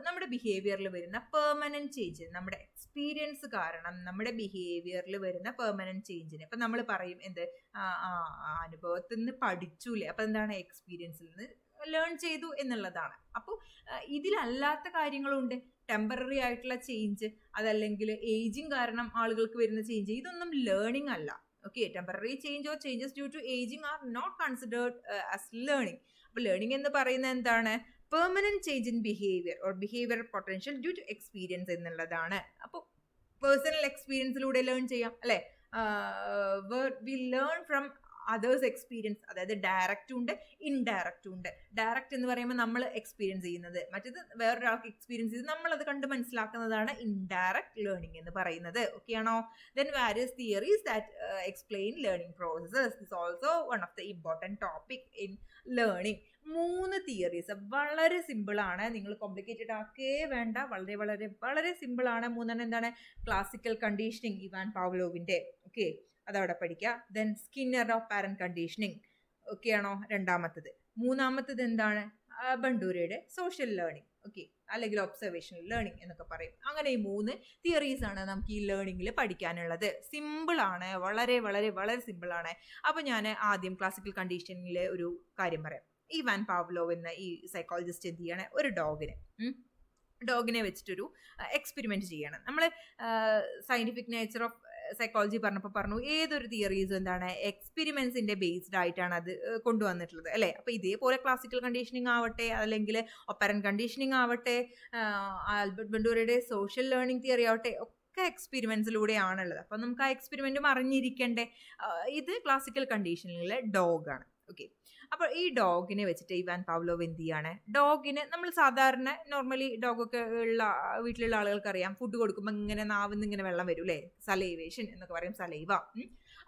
നമ്മുടെ ബിഹേവിയറിൽ വരുന്ന പെർമനൻറ്റ് ചേഞ്ച്, നമ്മുടെ എക്സ്പീരിയൻസ് കാരണം നമ്മുടെ ബിഹേവിയറിൽ വരുന്ന പെർമനൻറ്റ് ചേഞ്ചിന് ഇപ്പം നമ്മൾ പറയും എന്ത്, അനുഭവത്തിൽ നിന്ന് പഠിച്ചൂലേ, അപ്പം എന്താണ്, എക്സ്പീരിയൻസിൽ നിന്ന് ലേൺ ചെയ്തു എന്നുള്ളതാണ്. അപ്പോൾ ഇതിലല്ലാത്ത കാര്യങ്ങളുണ്ട്, ടെമ്പററി ആയിട്ടുള്ള ചേഞ്ച്, അതല്ലെങ്കിൽ ഏജിങ് കാരണം ആളുകൾക്ക് വരുന്ന ചേഞ്ച്, ഇതൊന്നും ലേണിംഗ് അല്ല. Okay, temporary change or changes due to ageing are not considered as learning. അപ്പോൾ ലേണിംഗ് എന്ന് പറയുന്നത് എന്താണ്, permanent change in behaviour or behaviour potential due to experience എന്നുള്ളതാണ്. അപ്പോൾ പേഴ്സണൽ എക്സ്പീരിയൻസിലൂടെ ലേൺ ചെയ്യാം അല്ലേ, we learn from others experience, അതായത് ഡയറക്റ്റും ഉണ്ട് ഇൻഡയറക്റ്റും ഉണ്ട്. ഡയറക്റ്റ് എന്ന് പറയുമ്പോൾ നമ്മൾ എക്സ്പീരിയൻസ് ചെയ്യുന്നത്, മറ്റേത് വേറൊരാൾക്ക് എക്സ്പീരിയൻസ് ചെയ്ത് നമ്മളത് കണ്ട് മനസ്സിലാക്കുന്നതാണ് ഇൻഡയറക്റ്റ് ലേണിംഗ് എന്ന് പറയുന്നത്. ഓക്കെ ആണോ? Then various theories that explain learning processes is also one of the important topic in learning. 3 theories വളരെ സിമ്പിളാണ്, നിങ്ങൾ കോംപ്ലിക്കേറ്റഡ് ആക്കേ വേണ്ട, വളരെ വളരെ വളരെ സിമ്പിളാണ്. 3 എന്താണ്, ക്ലാസിക്കൽ കണ്ടീഷനിങ് ഇവാൻ പാവ്ലോവിൻ്റെ, ഓക്കെ അതവിടെ പഠിക്കുക. Then Skinner of parent conditioning, okay ആണോ, രണ്ടാമത്തത്. മൂന്നാമത്തത് എന്താണ്, ബണ്ടൂരയുടെ സോഷ്യൽ ലേണിംഗ്, ഓക്കെ അല്ലെങ്കിൽ ഒബ്സർവേഷണൽ ലേണിംഗ് എന്നൊക്കെ പറയും. അങ്ങനെ ഈ 3 തിയറീസ് ആണ് നമുക്ക് ഈ ലേണിംഗിൽ പഠിക്കാനുള്ളത്. സിമ്പിളാണ്, വളരെ വളരെ വളരെ സിമ്പിളാണ്. അപ്പോൾ ഞാൻ ആദ്യം ക്ലാസിക്കൽ കണ്ടീഷനിങ്ങിലെ ഒരു കാര്യം പറയാം. ഇവാൻ പാവ്ലോവ് എന്ന ഈ സൈക്കോളജിസ്റ്റ് എന്ത് ചെയ്യണേ, ഒരു ഡോഗിനെ വെച്ചിട്ടൊരു എക്സ്പെരിമെൻറ്റ് ചെയ്യണം. നമ്മൾ സയൻറ്റിഫിക് നേച്ചർ ഓഫ് സൈക്കോളജി പറഞ്ഞപ്പോൾ പറഞ്ഞു ഏതൊരു തിയറീസും എന്താണ്, എക്സ്പെരിമെൻസിൻ്റെ ബേസ്ഡ് ആയിട്ടാണ് അത് കൊണ്ടുവന്നിട്ടുള്ളത് അല്ലേ. അപ്പോൾ ഇതേപോലെ ക്ലാസിക്കൽ കണ്ടീഷനിങ് ആവട്ടെ, അല്ലെങ്കിൽ ഒപ്പറന്റ് കണ്ടീഷനിങ് ആവട്ടെ, ആൽബർട്ട് ബണ്ടൂരയുടെ സോഷ്യൽ ലേണിംഗ് തിയറി ആവട്ടെ, ഒക്കെ എക്സ്പെരിമെൻസിലൂടെയാണുള്ളത്. അപ്പം നമുക്ക് ആ എക്സ്പെരിമെൻറ്റും അറിഞ്ഞിരിക്കണ്ടേ. ഇത് ക്ലാസിക്കൽ കണ്ടീഷനിങ്ങിലെ ഡോഗാണ്. ഓക്കെ, അപ്പോൾ ഈ ഡോഗിനെ വെച്ചിട്ട് ഇവാൻ പാവ്ലോവ് എന്ത് ചെയ്യാണ്, ഡോഗിന് നമ്മൾ സാധാരണ നോർമലി ഡോഗൊക്കെ ഉള്ള വീട്ടിലുള്ള ആളുകൾക്കറിയാം, ഫുഡ് കൊടുക്കുമ്പോൾ ഇങ്ങനെ നാവിന്ന് ഇങ്ങനെ വെള്ളം വരും അല്ലേ, സലൈവേഷൻ എന്നൊക്കെ പറയും, സലൈവ.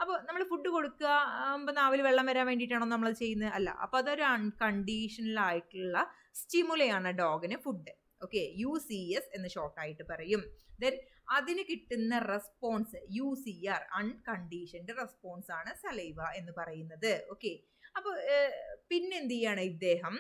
അപ്പോൾ നമ്മൾ ഫുഡ് കൊടുക്കുക നാവിൽ വെള്ളം വരാൻ വേണ്ടിയിട്ടാണോ നമ്മൾ ചെയ്യുന്നത്? അല്ല. അപ്പോൾ അതൊരു അൺകണ്ടീഷണലായിട്ടുള്ള സ്റ്റിമുലയാണ് ഡോഗിന് ഫുഡ്. ഓക്കെ, UCS എന്ന് ഷോർട്ടായിട്ട് പറയും. ദെൻ അതിന് കിട്ടുന്ന റെസ്പോൺസ് UCR, അൺകണ്ടീഷൻഡ് റെസ്പോൺസ് ആണ് സലൈവ എന്ന് പറയുന്നത്. ഓക്കെ, അപ്പോൾ പിന്നെ എന്ത് ചെയ്യാണ് ഇദ്ദേഹം,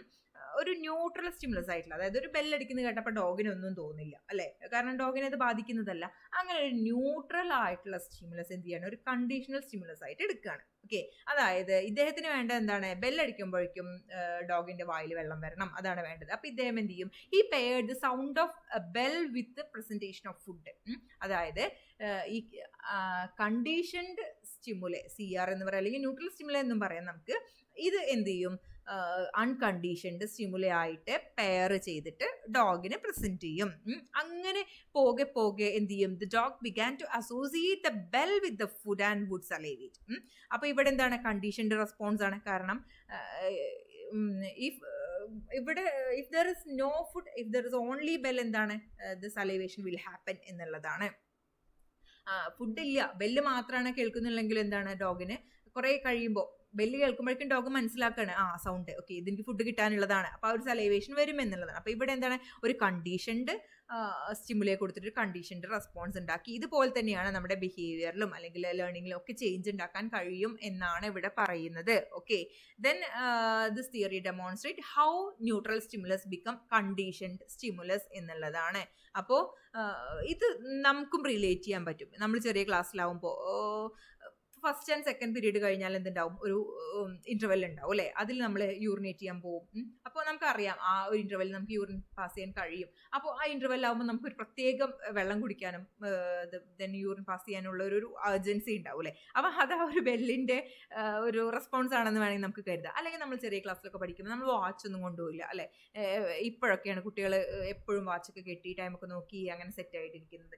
ഒരു ന്യൂട്രൽ സ്റ്റിമുലസ് ആയിട്ടുള്ള, അതായത് ഒരു ബെല്ലടിക്കുന്നത് കേട്ടപ്പോൾ ഡോഗിനൊന്നും തോന്നില്ല അല്ലേ, കാരണം ഡോഗിനെ അത് ബാധിക്കുന്നതല്ല. അങ്ങനെ ഒരു ന്യൂട്രൽ ആയിട്ടുള്ള സ്റ്റിമുലസ് എന്ത് ചെയ്യാണ്, ഒരു കണ്ടീഷണൽ സ്റ്റിമുലസ് ആയിട്ട് എടുക്കുകയാണ്. ഓക്കെ, അതായത് ഇദ്ദേഹത്തിന് വേണ്ട എന്താണ്, ബെല്ലടിക്കുമ്പോഴേക്കും ഡോഗിൻ്റെ വായിൽ വെള്ളം വരണം, അതാണ് വേണ്ടത്. അപ്പോൾ ഇദ്ദേഹം എന്ത് ചെയ്യും, ഈ paired the sound of bell with presentation of food. അതായത് ഈ കണ്ടീഷൻഡ് സ്റ്റിമുലെ CR എന്ന് പറയാം, അല്ലെങ്കിൽ ന്യൂട്രൽ സ്റ്റിമുലെ എന്നും പറയാം നമുക്ക്. ഇത് എന്ത് ചെയ്യും, അൺകണ്ടീഷൻഡ് സ്റ്റിമുലൈ ആയിട്ട് പെയർ ചെയ്തിട്ട് ഡോഗിനെ പ്രസന്റ് ചെയ്യും. അങ്ങനെ പോകെ പോകെ എന്ത് ചെയ്യും, the dog began to associate the bell with the food and would salivate. അപ്പൊ ഇവിടെ എന്താണ്, കണ്ടീഷൻഡ് റെസ്പോൺസ് ആണ്. കാരണം ഇവിടെ if there is no food, if there is only bell, എന്താണ്, ദ സലൈവേഷൻ വിൽ ഹാപ്പൻ എന്നുള്ളതാണ്. ഫുഡ് ഇല്ല, ബെല്ല് മാത്രമാണ് കേൾക്കുന്നില്ലെങ്കിൽ എന്താണ്, ഡോഗിന് കുറെ കഴിയുമ്പോൾ ബെല്ല് കേൾക്കുമ്പോഴേക്കും ഡോഗ് മനസ്സിലാക്കാണ്, സൗണ്ട്, ഓക്കെ, ഇതെനിക്ക് ഫുഡ് കിട്ടാനുള്ളതാണ്, അപ്പൊ ആ ഒരു സലൈവേഷൻ വരും എന്നുള്ളതാണ്. അപ്പൊ ഇവിടെ എന്താണ്, ഒരു കണ്ടീഷൻഡ് സ്റ്റിമുലൈ കൊടുത്തിട്ട് കണ്ടീഷൻഡ് റെസ്പോൺസ് ഉണ്ടാക്കി. ഇതുപോലെ തന്നെയാണ് നമ്മുടെ ബിഹേവിയറിലും അല്ലെങ്കിൽ ലേണിംഗിലും ഒക്കെ ചേഞ്ച് ഉണ്ടാക്കാൻ കഴിയും എന്നാണ് ഇവിടെ പറയുന്നത്. Okay, then this theory demonstrate how neutral stimulus become conditioned stimulus എന്നുള്ളതാണ്. അപ്പോൾ ഇത് നമുക്കും റിലേറ്റ് ചെയ്യാൻ പറ്റും. നമ്മൾ ചെറിയ ക്ലാസ്സിലാവുമ്പോൾ ഫസ്റ്റ് ആൻഡ് സെക്കൻഡ് പീരീഡ് കഴിഞ്ഞാൽ എന്തുണ്ടാവും, ഒരു ഇന്റർവെൽ ഉണ്ടാവും അല്ലേ, അതിൽ നമ്മൾ യൂറിനേറ്റ് ചെയ്യാൻ പോകും. അപ്പോൾ നമുക്കറിയാം ആ ഒരു ഇന്റർവെല്ലിൽ നമുക്ക് യൂറിൻ പാസ് ചെയ്യാൻ കഴിയും. അപ്പോൾ ആ ഇന്റർവെല്ലാവുമ്പോൾ നമുക്കൊരു പ്രത്യേകം വെള്ളം കുടിക്കാനും ദെൻ യൂറിൻ പാസ് ചെയ്യാനുള്ള ഒരു അർജൻസി ഉണ്ടാവും അല്ലേ. അപ്പോൾ അത് ആ ഒരു ബെല്ലിൻ്റെ ഒരു റെസ്പോൺസ് ആണെന്ന് വേണമെങ്കിൽ നമുക്ക് കരുതാം. അല്ലെങ്കിൽ നമ്മൾ ചെറിയ ക്ലാസ്സിലൊക്കെ പഠിക്കുമ്പോൾ നമ്മൾ വാച്ചൊന്നും കൊണ്ടുപോയില്ല അല്ലേ. ഇപ്പോഴൊക്കെയാണ് കുട്ടികൾ എപ്പോഴും വാച്ചൊക്കെ കെട്ടി ടൈമൊക്കെ നോക്കി അങ്ങനെ സെറ്റ് ആയിട്ടിരിക്കുന്നത്.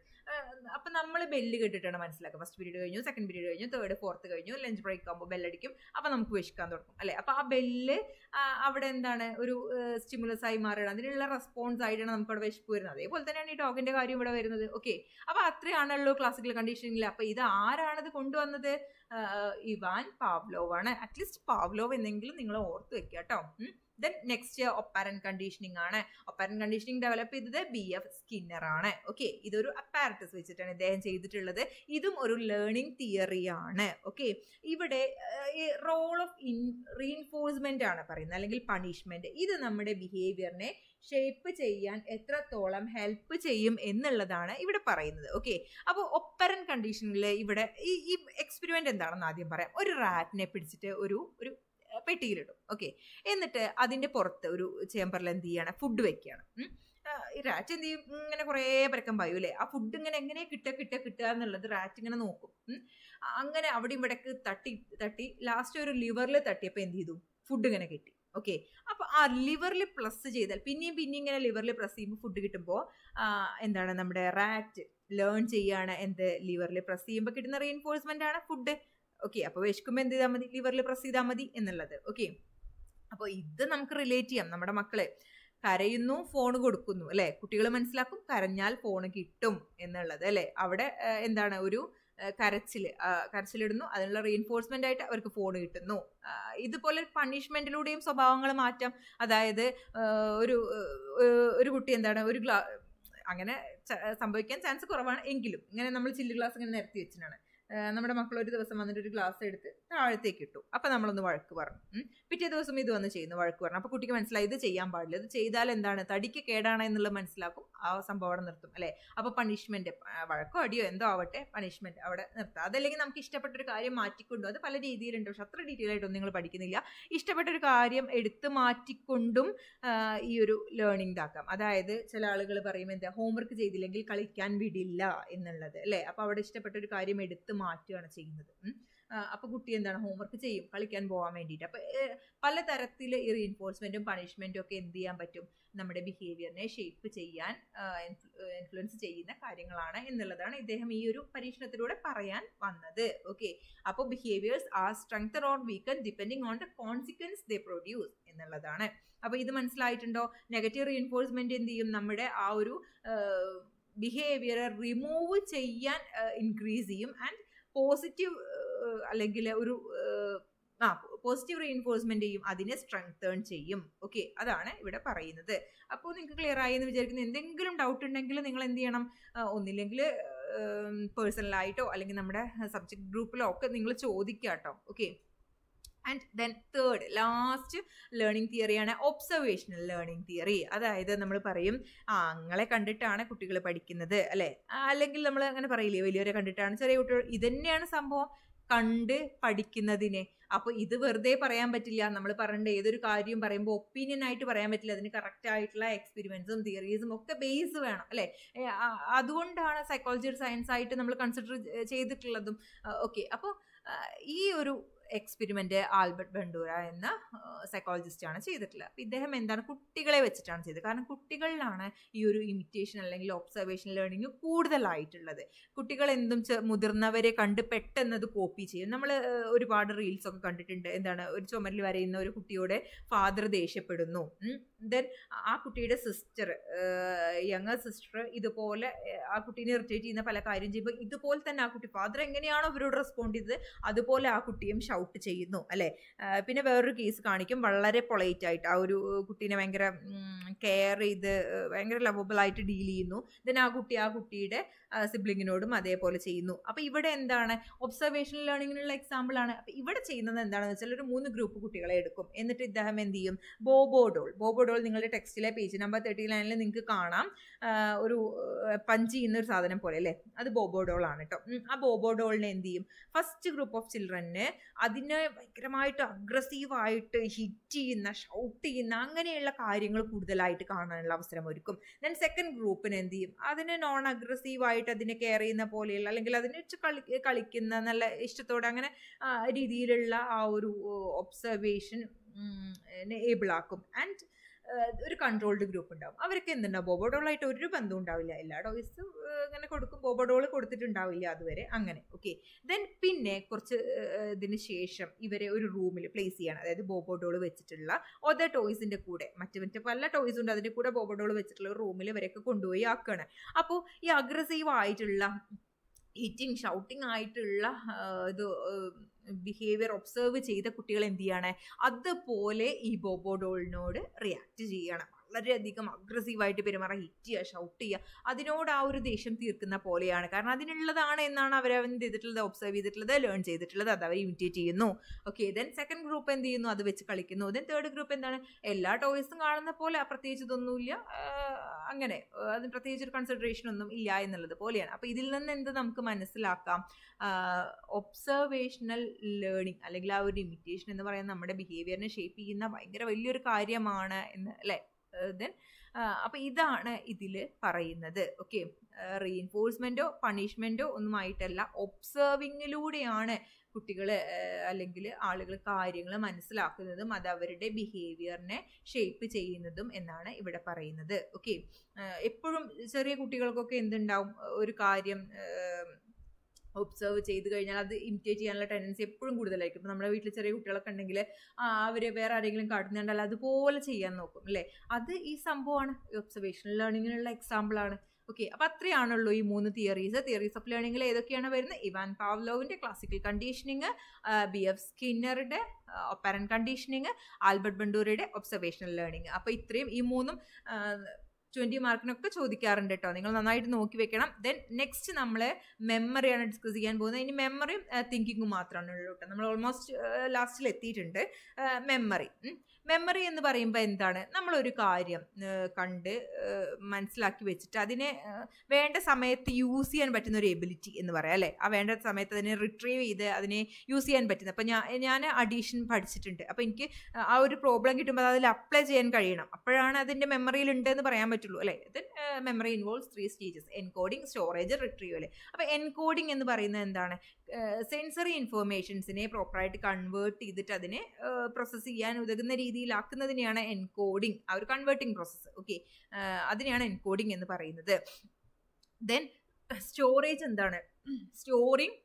അപ്പം നമ്മൾ ബെല്ല് കേട്ടിട്ടാണ് മനസ്സിലാക്കുക, ഫസ്റ്റ് പീരീഡ് കഴിഞ്ഞു, സെക്കൻഡ് പീരീഡ് കഴിഞ്ഞു, തേർഡ് ഫോർത്ത് കഴിഞ്ഞു, ലഞ്ച് ബ്രേക്ക് ആകുമ്പോൾ ബെല്ലടിക്കും, അപ്പം നമുക്ക് വിശക്കാൻ തുടങ്ങും അല്ലേ. അപ്പോൾ ആ ബെല്ല് അവിടെ എന്താണ്, ഒരു സ്റ്റിമുലസ് ആയി മാറുകയാണ്, അതിനുള്ള റെസ്പോൺസ് ആയിട്ടാണ് നമുക്ക് അവിടെ വിശപ്പ് വരുന്നത്. അതേപോലെ തന്നെയാണ് ഈ ഡോഗിന്റെ കാര്യം ഇവിടെ വരുന്നത്. ഓക്കെ, അപ്പോൾ അത്രയാണല്ലോ ക്ലാസിക്കൽ കണ്ടീഷനിങ്ങിൽ. അപ്പോൾ ഇത് ആരാണത് കൊണ്ടുവന്നത്, ഇവാൻ പാവ്ലോവ് ആണ്. അറ്റ്ലീസ്റ്റ് പാവ്ലോവ് എന്നെങ്കിലും നിങ്ങൾ ഓർത്ത് വെക്കുക കേട്ടോ. ദെൻ നെക്സ്റ്റ് ഒപ്പാരന്റ് കണ്ടീഷനിങ് ആണ്. ഒപ്പാരന്റ് കണ്ടീഷനിങ് ഡെവലപ്പ് ചെയ്തത് BF സ്കിന്നർ ആണ്. ഓക്കെ, ഇതൊരു അപ്പാരറ്റസ് വെച്ചിട്ടാണ് ഇദ്ദേഹം ചെയ്തിട്ടുള്ളത്. ഇതും ഒരു ലേണിംഗ് തിയറി ആണ്. ഓക്കെ, ഇവിടെ റോൾ ഓഫ് റീഇൻഫോഴ്സ്മെന്റ് ആണ് പറയുന്നത്, അല്ലെങ്കിൽ പണിഷ്മെന്റ്. ഇത് നമ്മുടെ ബിഹേവിയറിനെ ഷേപ്പ് ചെയ്യാൻ എത്രത്തോളം ഹെൽപ്പ് ചെയ്യും എന്നുള്ളതാണ് ഇവിടെ പറയുന്നത്. ഓക്കെ, അപ്പോൾ ഒപ്പറന്റ് കണ്ടീഷനിൽ ഇവിടെ ഈ എക്സ്പെരിമെന്റ് എന്താണെന്ന് ആദ്യം പറയാം. ഒരു റാറ്റിനെ പിടിച്ചിട്ട് ഒരു പെട്ടിയിലിടും. ഓക്കെ, എന്നിട്ട് അതിന്റെ പുറത്ത് ഒരു ചേമ്പറിൽ എന്ത് ചെയ്യാണ്, ഫുഡ് വെക്കുകയാണ്. ഈ റാറ്റ് എന്ത് ചെയ്യും, ഇങ്ങനെ കുറേ പരക്കം പായും അല്ലേ. ആ ഫുഡ് ഇങ്ങനെ എങ്ങനെ കിട്ടുക എന്നുള്ളത് റാറ്റ് ഇങ്ങനെ നോക്കും. അങ്ങനെ അവിടെ ഇവിടേക്ക് തട്ടി ലാസ്റ്റ് ഒരു ലിവറിൽ തട്ടിയപ്പോൾ എന്ത് ചെയ്തു, ഫുഡ് ഇങ്ങനെ കിട്ടി. ഓക്കെ, അപ്പോൾ ആ ലിവറിൽ പ്രസ് ചെയ്താൽ പിന്നെയും ഇങ്ങനെ ലിവറിൽ പ്രസ് ചെയ്യുമ്പോൾ ഫുഡ് കിട്ടുമ്പോൾ എന്താണ്, നമ്മുടെ റാറ്റ് ലേൺ ചെയ്യാണ് എന്ത്, ലിവറിൽ പ്രസ് ചെയ്യുമ്പോൾ കിട്ടുന്ന റീഇൻഫോഴ്സ്മെന്റ് ആണ് ഫുഡ്. ഓക്കെ, അപ്പോൾ വിശക്കുമ്പോൾ എന്ത് ചെയ്താൽ മതി, ലിവറിൽ പ്രസ് ചെയ്താൽ മതി എന്നുള്ളത്. ഓക്കെ, അപ്പോൾ ഇത് നമുക്ക് റിലേറ്റ് ചെയ്യാം. നമ്മുടെ മക്കള് കരയുന്നു, ഫോൺ കൊടുക്കുന്നു അല്ലെ, കുട്ടികൾ മനസ്സിലാക്കും കരഞ്ഞാൽ ഫോൺ കിട്ടും എന്നുള്ളത് അല്ലെ. അവിടെ എന്താണ്, ഒരു കരച്ചിലിടുന്നു, അതിനുള്ള റീഇൻഫോഴ്സ്മെന്റ് ആയിട്ട് അവർക്ക് ഫോൺ കിട്ടുന്നു. ഇതുപോലെ പണിഷ്മെന്റിലൂടെയും സ്വഭാവങ്ങൾ മാറ്റാം. അതായത് ഒരു കുട്ടി എന്താണ്, അങ്ങനെ സംഭവിക്കാൻ ചാൻസ് കുറവാണ്, എങ്കിലും ഇങ്ങനെ നമ്മൾ ചില്ല് ഗ്ലാസ് ഇങ്ങനെ നിരത്തി വെച്ചിട്ടാണ് നമ്മുടെ മക്കൾ ഒരു ദിവസം വന്നിട്ട് ഒരു ഗ്ലാസ് എടുത്ത് താഴത്തേക്ക് ഇട്ടു. അപ്പം നമ്മളൊന്ന് വഴക്ക് പറഞ്ഞു. പിറ്റേ ദിവസം ഇത് വന്ന് ചെയ്യുന്നു, വഴക്ക് പറഞ്ഞു. അപ്പോൾ കുട്ടിക്ക് മനസ്സിലായി ഇത് ചെയ്യാൻ പാടില്ല, ഇത് ചെയ്താൽ എന്താണ്, തടിക്ക് കേടാണ് എന്നുള്ളത് മനസ്സിലാക്കും. ആ സംഭവം അവിടെ നിർത്തും അല്ലേ. അപ്പോൾ പണിഷ്മെന്റ്, വഴക്കോ അടിയോ എന്തോ ആവട്ടെ, പണിഷ്മെന്റ് അവിടെ നിർത്താം. അതല്ലെങ്കിൽ നമുക്ക് ഇഷ്ടപ്പെട്ടൊരു കാര്യം മാറ്റിക്കൊണ്ടും, അത് പല രീതിയിലുണ്ട്, പക്ഷെ അത്ര ഡീറ്റെയിൽ ആയിട്ടൊന്നും നിങ്ങൾ പഠിക്കുന്നില്ല. ഇഷ്ടപ്പെട്ടൊരു കാര്യം എടുത്ത് മാറ്റിക്കൊണ്ടും ഈ ഒരു ലേണിംഗ് ഇതാക്കാം. അതായത് ചില ആളുകൾ പറയും എന്താ, ഹോംവർക്ക് ചെയ്തില്ലെങ്കിൽ കളിക്കാൻ വിടില്ല എന്നുള്ളത് അല്ലേ. അപ്പോൾ അവിടെ ഇഷ്ടപ്പെട്ടൊരു കാര്യം എടുത്ത് മാറ്റുകയാണ് ചെയ്യുന്നത്. അപ്പൊ കുട്ടി എന്താണ്, ഹോംവർക്ക് ചെയ്യും കളിക്കാൻ പോകാൻ വേണ്ടിയിട്ട്. അപ്പൊ പലതരത്തിൽ ഈ റീഇൻഫോഴ്സ്മെന്റും പണിഷ്മെന്റും ഒക്കെ എന്ത് ചെയ്യാൻ പറ്റും, നമ്മുടെ ബിഹേവിയറിനെ ഷേപ്പ് ചെയ്യാൻ ഇൻഫ്ലുവൻസ് ചെയ്യുന്ന കാര്യങ്ങളാണ് എന്നുള്ളതാണ് ഇദ്ദേഹം ഈ ഒരു പരീക്ഷണത്തിലൂടെ പറയാൻ വന്നത്. ഓക്കെ, അപ്പോൾ behaviours are strengthen or weaken depending on the consequence they produce എന്നുള്ളതാണ്. അപ്പൊ ഇത് മനസ്സിലായിട്ടുണ്ടോ? നെഗറ്റീവ് റീഇൻഫോഴ്സ്മെന്റ് എന്ത് ചെയ്യും, നമ്മുടെ ആ ഒരു ബിഹേവിയറെ റിമൂവ് ചെയ്യാൻ ഇൻക്രീസ് ചെയ്യും. ആൻഡ് പോസിറ്റീവ് അല്ലെങ്കിൽ ഒരു പോസിറ്റീവ് റീഇൻഫോഴ്സ്മെന്റ് ചെയ്യും, അതിനെ സ്ട്രെങ്തേൺ ചെയ്യും. ഓക്കെ, അതാണ് ഇവിടെ പറയുന്നത്. അപ്പോൾ നിങ്ങൾക്ക് ക്ലിയർ ആയി എന്ന് വിചാരിക്കുന്നു. എന്തെങ്കിലും ഡൗട്ട് ഉണ്ടെങ്കിൽ നിങ്ങൾ എന്ത് ചെയ്യണം, ഒന്നില്ലെങ്കിൽ പേഴ്സണലായിട്ടോ അല്ലെങ്കിൽ നമ്മുടെ സബ്ജക്ട് ഗ്രൂപ്പിലോ ഒക്കെ നിങ്ങൾ ചോദിക്കുക കേട്ടോ. Okay, and then third last learning തിയറിയാണ് ഒബ്സർവേഷണൽ ലേണിംഗ് തിയറി. അതായത് നമ്മൾ പറയും അങ്ങളെ കണ്ടിട്ടാണ് കുട്ടികൾ പഠിക്കുന്നത് അല്ലെ, അല്ലെങ്കിൽ നമ്മൾ അങ്ങനെ പറയില്ലേ, വലിയവരെ കണ്ടിട്ടാണ് ചെറിയ കുട്ടികൾ. ഇതന്നെയാണ് സംഭവം, കണ്ട് പഠിക്കുന്നതിനെ. അപ്പോൾ ഇത് വെറുതെ പറയാൻ പറ്റില്ല. നമ്മൾ പറയേണ്ട ഏതൊരു കാര്യം പറയുമ്പോൾ ഒപ്പീനിയൻ ആയിട്ട് പറയാൻ പറ്റില്ല, അതിന് കറക്റ്റ് ആയിട്ടുള്ള എക്സ്പെരിമെന്റ്സും തിയറീസും ഒക്കെ ബേസ് വേണം അല്ലെ. അതുകൊണ്ടാണ് സൈക്കോളജി ഒരു സയൻസ് ആയിട്ട് നമ്മൾ കൺസിഡർ ചെയ്തിട്ടുള്ളതും. ഓക്കെ, അപ്പോൾ ഈ ഒരു എക്സ്പെരിമെന്റ് ആൽബർട്ട് ബണ്ടൂര എന്ന സൈക്കോളജിസ്റ്റ് ആണ് ചെയ്തിട്ടുള്ളത്. അപ്പോൾ ഇദ്ദേഹം എന്താണ് കുട്ടികളെ വെച്ചിട്ടാണ് ചെയ്തത്. കാരണം കുട്ടികളിലാണ് ഈ ഒരു ഇമിറ്റേഷൻ അല്ലെങ്കിൽ ഒബ്സർവേഷൻ ലേണിംഗ് കൂടുതലായിട്ടുള്ളത്. കുട്ടികൾ എന്തും മുതിർന്നവരെ കണ്ട് പെട്ടെന്നത് കോപ്പി ചെയ്യും. നമ്മൾ ഒരുപാട് റീൽസ് ഒക്കെ കണ്ടിട്ടുണ്ട്. എന്താണ്, ഒരു ചുമരിൽ വരയുന്ന ഒരു കുട്ടിയോട് ഫാദർ ദേഷ്യപ്പെടുന്നു, ദെൻ ആ കുട്ടിയുടെ സിസ്റ്റർ, യങ്ങർ സിസ്റ്റർ ഇതുപോലെ ആ കുട്ടീനെ ഇറിറ്റേറ്റ് ചെയ്യുന്ന പല കാര്യം ചെയ്യുമ്പോൾ ഇതുപോലെ തന്നെ ആ കുട്ടി ഫാദർ എങ്ങനെയാണോ അവരോട് റെസ്പോണ്ട് ചെയ്തത് അതുപോലെ ആ കുട്ടിയും ഷൗട്ട് ചെയ്യുന്നു അല്ലേ. പിന്നെ വേറൊരു കേസ് കാണിക്കും, വളരെ പൊളൈറ്റ് ആയിട്ട് ആ ഒരു കുട്ടീനെ ഭയങ്കര കെയർ ചെയ്ത് ഭയങ്കര ലവബിളായിട്ട് ഡീൽ ചെയ്യുന്നു. ദെൻ ആ കുട്ടിയുടെ സിബ്ലിങ്ങിനോടും അതേപോലെ ചെയ്യുന്നു. അപ്പോൾ ഇവിടെ എന്താണ്, ഒബ്സർവേഷൻ ലേണിങ്ങിനുള്ള എക്സാമ്പിൾ ആണ്. അപ്പോൾ ഇവിടെ ചെയ്യുന്നത് എന്താണെന്ന് വെച്ചാൽ ഒരു 3 ഗ്രൂപ്പ് കുട്ടികളെ എടുക്കും. എന്നിട്ട് ഇദ്ദേഹം എന്ത് ചെയ്യും, ബോബോഡോൾ നിങ്ങളുടെ ടെക്സ്റ്റിലെ പേജ് നമ്പർ 39 നിങ്ങൾക്ക് കാണാം. ഒരു പഞ്ച് ചെയ്യുന്ന ഒരു സാധനം പോലെ അല്ലേ, അത് ബോബോഡോൾ ആണ് കേട്ടോ. ആ ബോബോഡോളിനെ എന്ത് ചെയ്യും, ഫസ്റ്റ് ഗ്രൂപ്പ് ഓഫ് ചിൽഡ്രന് അതിനെ ഭയങ്കരമായിട്ട് അഗ്രസീവായിട്ട് ഹിറ്റ് ചെയ്യുന്ന, ഷൗട്ട് ചെയ്യുന്ന അങ്ങനെയുള്ള കാര്യങ്ങൾ കൂടുതലായിട്ട് കാണാനുള്ള അവസരം ഒരുക്കും. ദെൻ സെക്കൻഡ് ഗ്രൂപ്പിന് എന്ത് ചെയ്യും, അതിനെ നോൺ അഗ്രസീവായിട്ട് അതിനെ കെയർ ചെയ്യുന്ന പോലെയുള്ള അല്ലെങ്കിൽ അതിനെ കളിക്കുന്ന നല്ല ഇഷ്ടത്തോടെ അങ്ങനെ രീതിയിലുള്ള ആ ഒരു ഒബ്സർവേഷൻ ഏബിൾ ആക്കും. ആൻഡ് ഒരു കൺട്രോൾഡ് ഗ്രൂപ്പ് ഉണ്ടാവും. അവർക്ക് എന്തുണ്ടാവും, ബോബോഡോളായിട്ട് ഒരു ബന്ധം ഉണ്ടാവില്ല. എല്ലാ ടോയ്സും ഇങ്ങനെ കൊടുക്കും, ബോബോഡോൾ കൊടുത്തിട്ടുണ്ടാവില്ല അതുവരെ, അങ്ങനെ. ഓക്കെ, ദെൻ പിന്നെ കുറച്ച് ഇതിന് ശേഷം ഇവരെ ഒരു റൂമിൽ പ്ലേസ് ചെയ്യണം. അതായത് ബോബോഡോൾ വെച്ചിട്ടുള്ള അതർ ടോയ്സിൻ്റെ കൂടെ മറ്റു പല ടോയ്സ് ഉണ്ട്, അതിൻ്റെ കൂടെ ബോബോഡോൾ വെച്ചിട്ടുള്ള ഒരു റൂമിൽ ഇവരൊക്കെ കൊണ്ടുപോയി ആക്കുകയാണ്. അപ്പോൾ ഈ അഗ്രസീവ് ആയിട്ടുള്ള ഹിറ്റിംഗ്, ഷൗട്ടിംഗ് ആയിട്ടുള്ള ഇത് ബിഹേവിയർ ഒബ്സർവ് ചെയ്ത കുട്ടികൾ എന്ത് ചെയ്യാണ്, അതുപോലെ ഈ ബോബോഡോളിനോട് റിയാക്ട് ചെയ്യണം. വളരെയധികം അഗ്രസീവായിട്ട് പെരുമാറാൻ, ഹിറ്റ് ചെയ്യുക, ഷൗട്ട് ചെയ്യുക, അതിനോട് ആ ഒരു ദേഷ്യം തീർക്കുന്ന പോലെയാണ്. കാരണം അതിനുള്ളതാണ് എന്നാണ് അവരെന്ത് ചെയ്തിട്ടുള്ളത്, ഒബ്സർവ് ചെയ്തിട്ടുള്ളത്, ലേൺ ചെയ്തിട്ടുള്ളത്, അത് അവർ ഇമിറ്റേറ്റ് ചെയ്യുന്നു. ഓക്കെ, ദെൻ സെക്കൻഡ് ഗ്രൂപ്പ് എന്ത് ചെയ്യുന്നു, അത് വെച്ച് കളിക്കുന്നു. ദെൻ തേർഡ് ഗ്രൂപ്പ് എന്താണ്, എല്ലാ ടോയ്സും കാണുന്ന പോലെ പ്രത്യേകിച്ച് ഇതൊന്നുമില്ല, അങ്ങനെ അതിന് പ്രത്യേകിച്ച് ഒരു കൺസിഡറേഷൻ ഒന്നും ഇല്ല എന്നുള്ളത് പോലെയാണ്. അപ്പോൾ ഇതിൽ നിന്ന് എന്ത് നമുക്ക് മനസ്സിലാക്കാം, ഒബ്സർവേഷണൽ ലേണിംഗ് അല്ലെങ്കിൽ ആ ഒരു ഇമിറ്റേഷൻ എന്ന് പറയുന്നത് നമ്മുടെ ബിഹേവിയറിനെ ഷേപ്പ് ചെയ്യുന്ന ഭയങ്കര വലിയൊരു കാര്യമാണ് എന്ന് അല്ലേ. ദെൻ അപ്പോൾ ഇതാണ് ഇതിൽ പറയുന്നത്. ഓക്കെ, റീഇൻഫോഴ്സ്മെൻറ്റോ പണിഷ്മെൻറ്റോ ഒന്നുമായിട്ടല്ല, ഒബ്സർവിങ്ങിലൂടെയാണ് കുട്ടികൾ അല്ലെങ്കിൽ ആളുകൾ കാര്യങ്ങൾ മനസ്സിലാക്കുന്നതും അത് അവരുടെ ബിഹേവിയറിനെ ഷേപ്പ് ചെയ്യുന്നതും എന്നാണ് ഇവിടെ പറയുന്നത്. ഓക്കെ, എപ്പോഴും ചെറിയ കുട്ടികൾക്കൊക്കെ എന്തുണ്ടാവും, ഒരു കാര്യം ഒബ്സർവ് ചെയ്ത് കഴിഞ്ഞാൽ അത് ഇമിറ്റേറ്റ് ചെയ്യാനുള്ള ടെൻഡൻസി എപ്പോഴും കൂടുതലായിരിക്കും. ഇപ്പോൾ നമ്മുടെ വീട്ടിൽ ചെറിയ കുട്ടികളൊക്കെ ഉണ്ടെങ്കിൽ അവർ വേറെ ആരെങ്കിലും കാട്ടുന്നുണ്ടാൽ അതുപോലെ ചെയ്യാൻ നോക്കും അല്ലേ. അത് ഈ സംഭവമാണ്, ഒബ്സർവേഷണൽ ലേണിങ്ങിനുള്ള എക്സാമ്പിളാണ്. ഓക്കെ, അപ്പോൾ അത്രയാണുള്ളൂ ഈ 3 തിയറീസ് ഓഫ് ലേണിങ്ങിൽ. ഏതൊക്കെയാണ് വരുന്നത്, ഇവാൻ പാവ്ലോവിൻ്റെ ക്ലാസിക്കൽ കണ്ടീഷനിങ്, BF സ്കിന്നറുടെ ഒപ്പറന്റ് കണ്ടീഷനിങ്, ആൽബർട്ട് ബണ്ടൂരയുടെ ഒബ്സർവേഷണൽ ലേണിംഗ്. അപ്പോൾ ഇത്രയും ഈ 3 20 മാർക്കിനൊക്കെ ചോദിക്കാറുണ്ട് കേട്ടോ, നിങ്ങൾ നന്നായിട്ട് നോക്കി വെക്കണം. ദെൻ നെക്സ്റ്റ് നമ്മൾ മെമ്മറിയാണ് ഡിസ്കസ് ചെയ്യാൻ പോകുന്നത്. ഇനി മെമ്മറിയും തിങ്കിങ്ങും മാത്രമാണ് ഉള്ളൂ കേട്ടോ. നമ്മൾ ഓൾമോസ്റ്റ് ലാസ്റ്റിൽ എത്തിയിട്ടുണ്ട്. മെമ്മറി എന്ന് പറയുമ്പോൾ എന്താണ്, നമ്മളൊരു കാര്യം കണ്ട് മനസ്സിലാക്കി വെച്ചിട്ട് അതിനെ വേണ്ട സമയത്ത് യൂസ് ചെയ്യാൻ പറ്റുന്ന ഒരു എബിലിറ്റി എന്ന് പറയാം അല്ലേ. ആ വേണ്ട സമയത്ത് അതിനെ റിട്രീവ് ചെയ്ത് അതിനെ യൂസ് ചെയ്യാൻ പറ്റുന്നത്. അപ്പോൾ ഞാൻ അഡീഷൻ പഠിച്ചിട്ടുണ്ട്, അപ്പോൾ എനിക്ക് ആ ഒരു പ്രോബ്ലം കിട്ടുമ്പോൾ അതിൽ അപ്ലൈ ചെയ്യാൻ കഴിയണം, അപ്പോഴാണ് അതിൻ്റെ മെമ്മറിയിൽ ഉണ്ട് എന്ന് പറയാൻ പറ്റുള്ളൂ അല്ലേ. Then memory involves 3 stages, encoding, storage, retrieve അല്ലേ. അപ്പോൾ എൻകോഡിങ് എന്ന് പറയുന്നത് എന്താണ്, സെൻസറി ഇൻഫോർമേഷൻസിനെ പ്രോപ്പറായിട്ട് കൺവേർട്ട് ചെയ്തിട്ട് അതിനെ പ്രോസസ്സ് ചെയ്യാൻ ഉതകുന്ന രീതിയിലാക്കുന്നതിനെയാണ് എൻകോഡിങ്, ആ ഒരു കൺവേർട്ടിംഗ് പ്രോസസ്സ്. ഓക്കെ, അതിനെയാണ് എൻകോഡിങ് എന്ന് പറയുന്നത്. ദെൻ സ്റ്റോറേജ് എന്താണ്, storing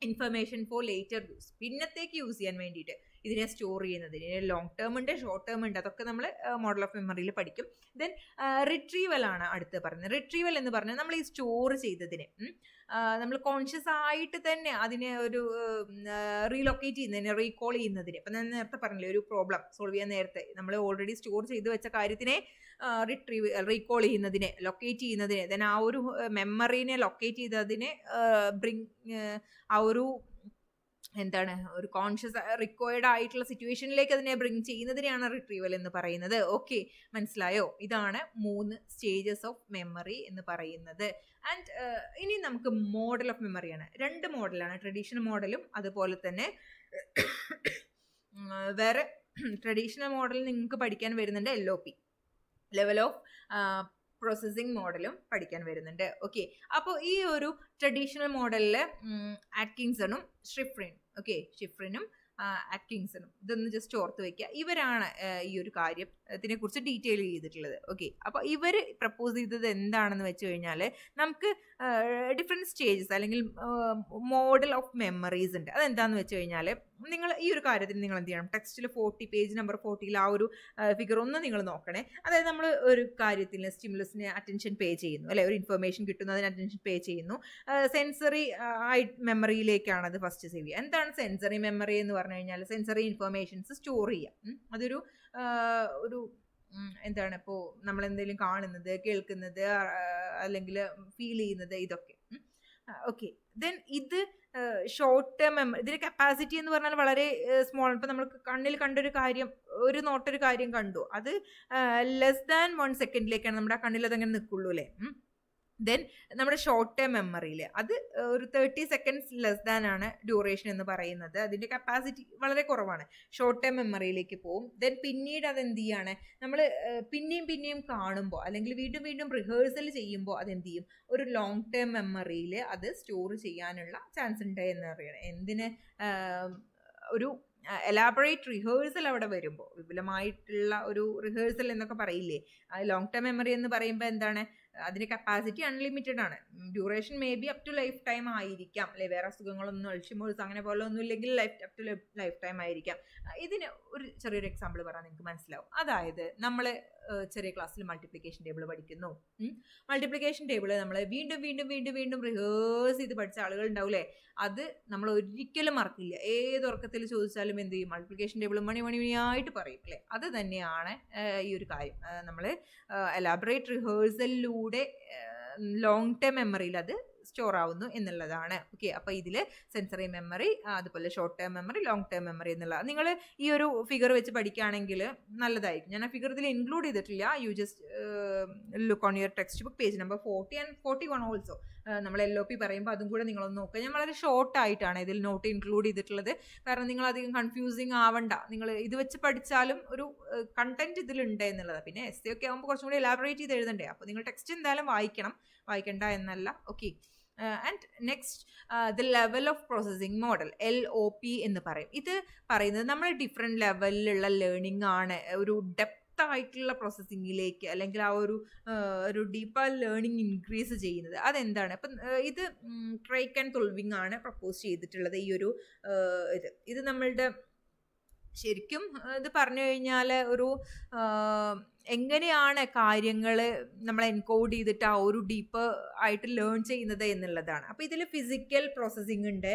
information for later use, പിന്നത്തേക്ക് യൂസ് ചെയ്യാൻ വേണ്ടിയിട്ട് ഇതിനെ സ്റ്റോർ ചെയ്യുന്നതിന് ലോങ് ടേം ഉണ്ട്, ഷോർട്ട് ടേം ഉണ്ട്, അതൊക്കെ നമ്മൾ മോഡൽ ഓഫ് മെമ്മറിയിൽ പഠിക്കും. ദെൻ റിട്രീവൽ ആണ് അടുത്ത് പറയുന്നത്. റിട്രീവൽ എന്ന് പറഞ്ഞാൽ നമ്മൾ ഈ സ്റ്റോർ ചെയ്തതിനെ നമ്മൾ കോൺഷ്യസ് ആയിട്ട് തന്നെ അതിനെ ഒരു റീലൊക്കേറ്റ് ചെയ്യുന്നതിനെ, റീകോൾ ചെയ്യുന്നതിന്. ഇപ്പം ഞാൻ നേരത്തെ പറഞ്ഞില്ലേ, ഒരു പ്രോബ്ലം സോൾവ് ചെയ്യാൻ നേരത്തെ നമ്മൾ ഓൾറെഡി സ്റ്റോർ ചെയ്ത് വെച്ച കാര്യത്തിനെ റീകോൾ ചെയ്യുന്നതിനെ, ലൊക്കേറ്റ് ചെയ്യുന്നതിനെ, ദെൻ ആ ഒരു മെമ്മറീനെ ലൊക്കേറ്റ് ചെയ്തതിനെ ആ ഒരു എന്താണ്, ഒരു കോൺഷ്യസ് റിക്വയർഡ് ആയിട്ടുള്ള സിറ്റുവേഷനിലേക്ക് അതിനെ ബ്രിങ് ചെയ്യുന്നതിനെയാണ് റിട്രീവൽ എന്ന് പറയുന്നത്. ഓക്കെ, മനസ്സിലായോ? ഇതാണ് 3 സ്റ്റേജസ് ഓഫ് മെമ്മറി എന്ന് പറയുന്നത്. ആൻഡ് ഇനി നമുക്ക് മോഡൽ ഓഫ് മെമ്മറിയാണ്. 2 മോഡലാണ്, ട്രഡീഷണൽ മോഡലും അതുപോലെ തന്നെ വേറെ ട്രഡീഷണൽ മോഡൽ നിങ്ങൾക്ക് പഠിക്കാൻ വരുന്നുണ്ട് LOP, ലെവൽ ഓഫ് പ്രോസസ്സിംഗ് മോഡലും പഠിക്കാൻ വരുന്നുണ്ട്. ഓക്കെ, അപ്പോൾ ഈ ഒരു ട്രഡീഷണൽ മോഡലിൽ ആറ്റ്കിൻസണും ഷിഫ്രിനും അറ്റ്കിൻസണും. ഇതൊന്ന് ജസ്റ്റ് ഓർത്ത് വെക്കുക. ഇവരാണ് ഈ ഒരു കാര്യത്തിനെ കുറിച്ച് ഡീറ്റെയിൽ ചെയ്തിട്ടുള്ളത്. ഓക്കെ, അപ്പോൾ ഇവർ പ്രപ്പോസ് ചെയ്തത് എന്താണെന്ന് വെച്ച് കഴിഞ്ഞാൽ നമുക്ക് ഡിഫറെൻറ്റ് സ്റ്റേജസ് അല്ലെങ്കിൽ മോഡൽ ഓഫ് മെമ്മറീസ് ഉണ്ട്. അതെന്താണെന്ന് വെച്ച് കഴിഞ്ഞാൽ നിങ്ങൾ ഈ ഒരു കാര്യത്തിന് നിങ്ങൾ എന്ത് ചെയ്യണം, ടെക്സ്റ്റിൽ 40 പേജ് നമ്പർ 40 ആ ഒരു ഫിഗർ ഒന്ന് നിങ്ങൾ നോക്കണേ. അതായത് നമ്മൾ ഒരു കാര്യത്തിന് സ്റ്റിമുലസിന് അറ്റൻഷൻ പേ ചെയ്യുന്നു, അല്ലെ, ഒരു ഇൻഫർമേഷൻ കിട്ടുന്നു, അതിന് അറ്റൻഷൻ പേ ചെയ്യുന്നു. സെൻസറി മെമ്മറിയിലേക്കാണ് അത് ഫസ്റ്റ് സേവ് ചെയ്യുക. എന്താണ് സെൻസറി മെമ്മറി എന്ന് പറഞ്ഞു കഴിഞ്ഞാൽ സെൻസറി ഇൻഫർമേഷൻസ് സ്റ്റോർ ചെയ്യുക. അതൊരു ഒരു എന്താണ്, ഇപ്പോൾ നമ്മൾ എന്തെങ്കിലും കാണുന്നത്, കേൾക്കുന്നത്, അല്ലെങ്കിൽ ഫീൽ ചെയ്യുന്നത്, ഇതൊക്കെ. ഓക്കെ, ദെൻ ഇത് ഷോർട്ട് ടേം മെമ്മറി. ഇതിന്റെ കപ്പാസിറ്റി എന്ന് പറഞ്ഞാൽ വളരെ സ്മോൾ. ഇപ്പം നമ്മൾ കണ്ണിൽ കണ്ടൊരു കാര്യം, ഒരു നോട്ടൊരു കാര്യം കണ്ടു, അത് ലെസ് ദാൻ 1 സെക്കൻഡിലേക്കാണ് നമ്മുടെ ആ കണ്ണിൽ അതങ്ങനെ നിൽക്കുള്ളൂ, അല്ലേ. ദെൻ നമ്മുടെ ഷോർട്ട് ടേം മെമ്മറിയിൽ അത് ഒരു 30 സെക്കൻഡ്സ് ലെസ് ദാൻ ആണ് ഡ്യൂറേഷൻ എന്ന് പറയുന്നത്. അതിൻ്റെ കപ്പാസിറ്റി വളരെ കുറവാണ്. ഷോർട്ട് ടേം മെമ്മറിയിലേക്ക് പോകും. ദെൻ പിന്നീട് അതെന്ത് ചെയ്യാണ്, നമ്മൾ പിന്നെയും കാണുമ്പോൾ അല്ലെങ്കിൽ വീണ്ടും റിഹേഴ്സൽ ചെയ്യുമ്പോൾ അതെന്ത് ചെയ്യും, ഒരു ലോങ് ടേം മെമ്മറിയിൽ അത് സ്റ്റോർ ചെയ്യാനുള്ള ചാൻസ് ഉണ്ട് എന്ന് പറയുന്നത്. എന്തിന്, ഒരു എലാബറേറ്റ് റിഹേഴ്സൽ അവിടെ വരുമ്പോൾ, വിപുലമായിട്ടുള്ള ഒരു റിഹേഴ്സൽ എന്നൊക്കെ പറയില്ലേ. ലോങ് ടേം മെമ്മറി എന്ന് പറയുമ്പോൾ എന്താണ്, അതിൻ്റെ കപ്പാസിറ്റി അൺലിമിറ്റഡ് ആണ്. Duration may be up to life time ആയിരിക്കാം, അല്ലെ. വേറെ അസുഖങ്ങളൊന്നും, അൾഷിമേഴ്സ് അങ്ങനെ പോലെ ഒന്നും ഇല്ലെങ്കിൽ അപ് ടു ലൈഫ് ടൈം ആയിരിക്കാം. ഇതിന് ഒരു ചെറിയൊരു എക്സാമ്പിൾ പറയാൻ നിങ്ങൾക്ക് മനസ്സിലാവും. അതായത് നമ്മൾ ചെറിയ ക്ലാസ്സിൽ മൾട്ടിപ്ലിക്കേഷൻ ടേബിൾ പഠിക്കുന്നു. മൾട്ടിപ്ലിക്കേഷൻ ടേബിൾ നമ്മൾ വീണ്ടും റിഹേഴ്സ് ചെയ്ത് പഠിച്ച ആളുകൾ ഉണ്ടാവില്ലേ. അത് നമ്മൾ ഒരിക്കലും മറക്കില്ല. ഏത് ഉറക്കത്തിൽ ചോദിച്ചാലും എന്ത് ചെയ്യും, മൾട്ടിപ്ലിക്കേഷൻ ടേബിൾ മണിയായിട്ട് പറയും, അല്ലേ. അത് തന്നെയാണ് ഈ ഒരു കാര്യം. നമ്മൾ എലാബറേറ്റ് റിഹേഴ്സലിലൂടെ ലോങ് ടേം മെമ്മറിയിൽ അത് സ്റ്റോർ ആവുന്നു എന്നുള്ളതാണ്. ഓക്കെ, അപ്പോൾ ഇതിൽ സെൻസറി മെമ്മറി, അതുപോലെ short term memory, long term memory എന്നുള്ളത് നിങ്ങൾ ഈ ഒരു ഫിഗർ വെച്ച് പഠിക്കുകയാണെങ്കിൽ നല്ലതായിരിക്കും. ഞാൻ ആ ഫിഗർ ഇതിൽ ഇൻക്ലൂഡ് ചെയ്തിട്ടില്ല. You just look on your text book page number 40 and 41 also. നമ്മൾ LOP പറയുമ്പോൾ അതും കൂടെ നിങ്ങളൊന്ന് നോക്കുക. ഞാൻ വളരെ ഷോർട്ടായിട്ടാണ് ഇതിൽ നോട്ട് ഇൻക്ലൂഡ് ചെയ്തിട്ടുള്ളത്. കാരണം നിങ്ങൾ അധികം കൺഫ്യൂസിങ് ആവണ്ട. നിങ്ങൾ ഇത് വെച്ച് പഠിച്ചാലും ഒരു കണ്ടന്റ് ഇതിലുണ്ട് എന്നുള്ളതാണ്. പിന്നെ essay ഒക്കെ ആകുമ്പോൾ കുറച്ചും കൂടി എലാബറേറ്റ് ചെയ്ത് എഴുതണ്ടേ. അപ്പോൾ നിങ്ങൾ ടെക്സ്റ്റ് എന്തായാലും വായിക്കണ്ട എന്നല്ല. Okay, and next the level of processing model, LOP എന്ന് പറയും. ഇത് പറയുന്നത് നമ്മൾ ഡിഫറെൻറ്റ് ലെവലിലുള്ള ലേണിംഗ് ആണ്. ഒരു ഡെപ്ത് ആയിട്ടുള്ള പ്രോസസ്സിങ്ങിലേക്ക് അല്ലെങ്കിൽ ആ ഒരു ഡീപ്പർ ലേണിംഗ് ഇൻക്രീസ് ചെയ്യുന്നത്. അതെന്താണ്, അപ്പം ഇത് ക്രൈക്ക് ആൻഡ് തുൾവിങ് ആണ് പ്രപ്പോസ് ചെയ്തിട്ടുള്ളത്. ഈ ഒരു ഇത് നമ്മളുടെ ശരിക്കും ഇത് പറഞ്ഞു കഴിഞ്ഞാൽ ഒരു എങ്ങനെയാണ് കാര്യങ്ങൾ നമ്മൾ എൻകോഡ് ചെയ്തിട്ട് ആ ഒരു ഡീപ്പ് ആയിട്ട് ലേൺ ചെയ്യുന്നത് എന്നുള്ളതാണ്. അപ്പോൾ ഇതിൽ ഫിസിക്കൽ പ്രോസസ്സിംഗ് ഉണ്ട്,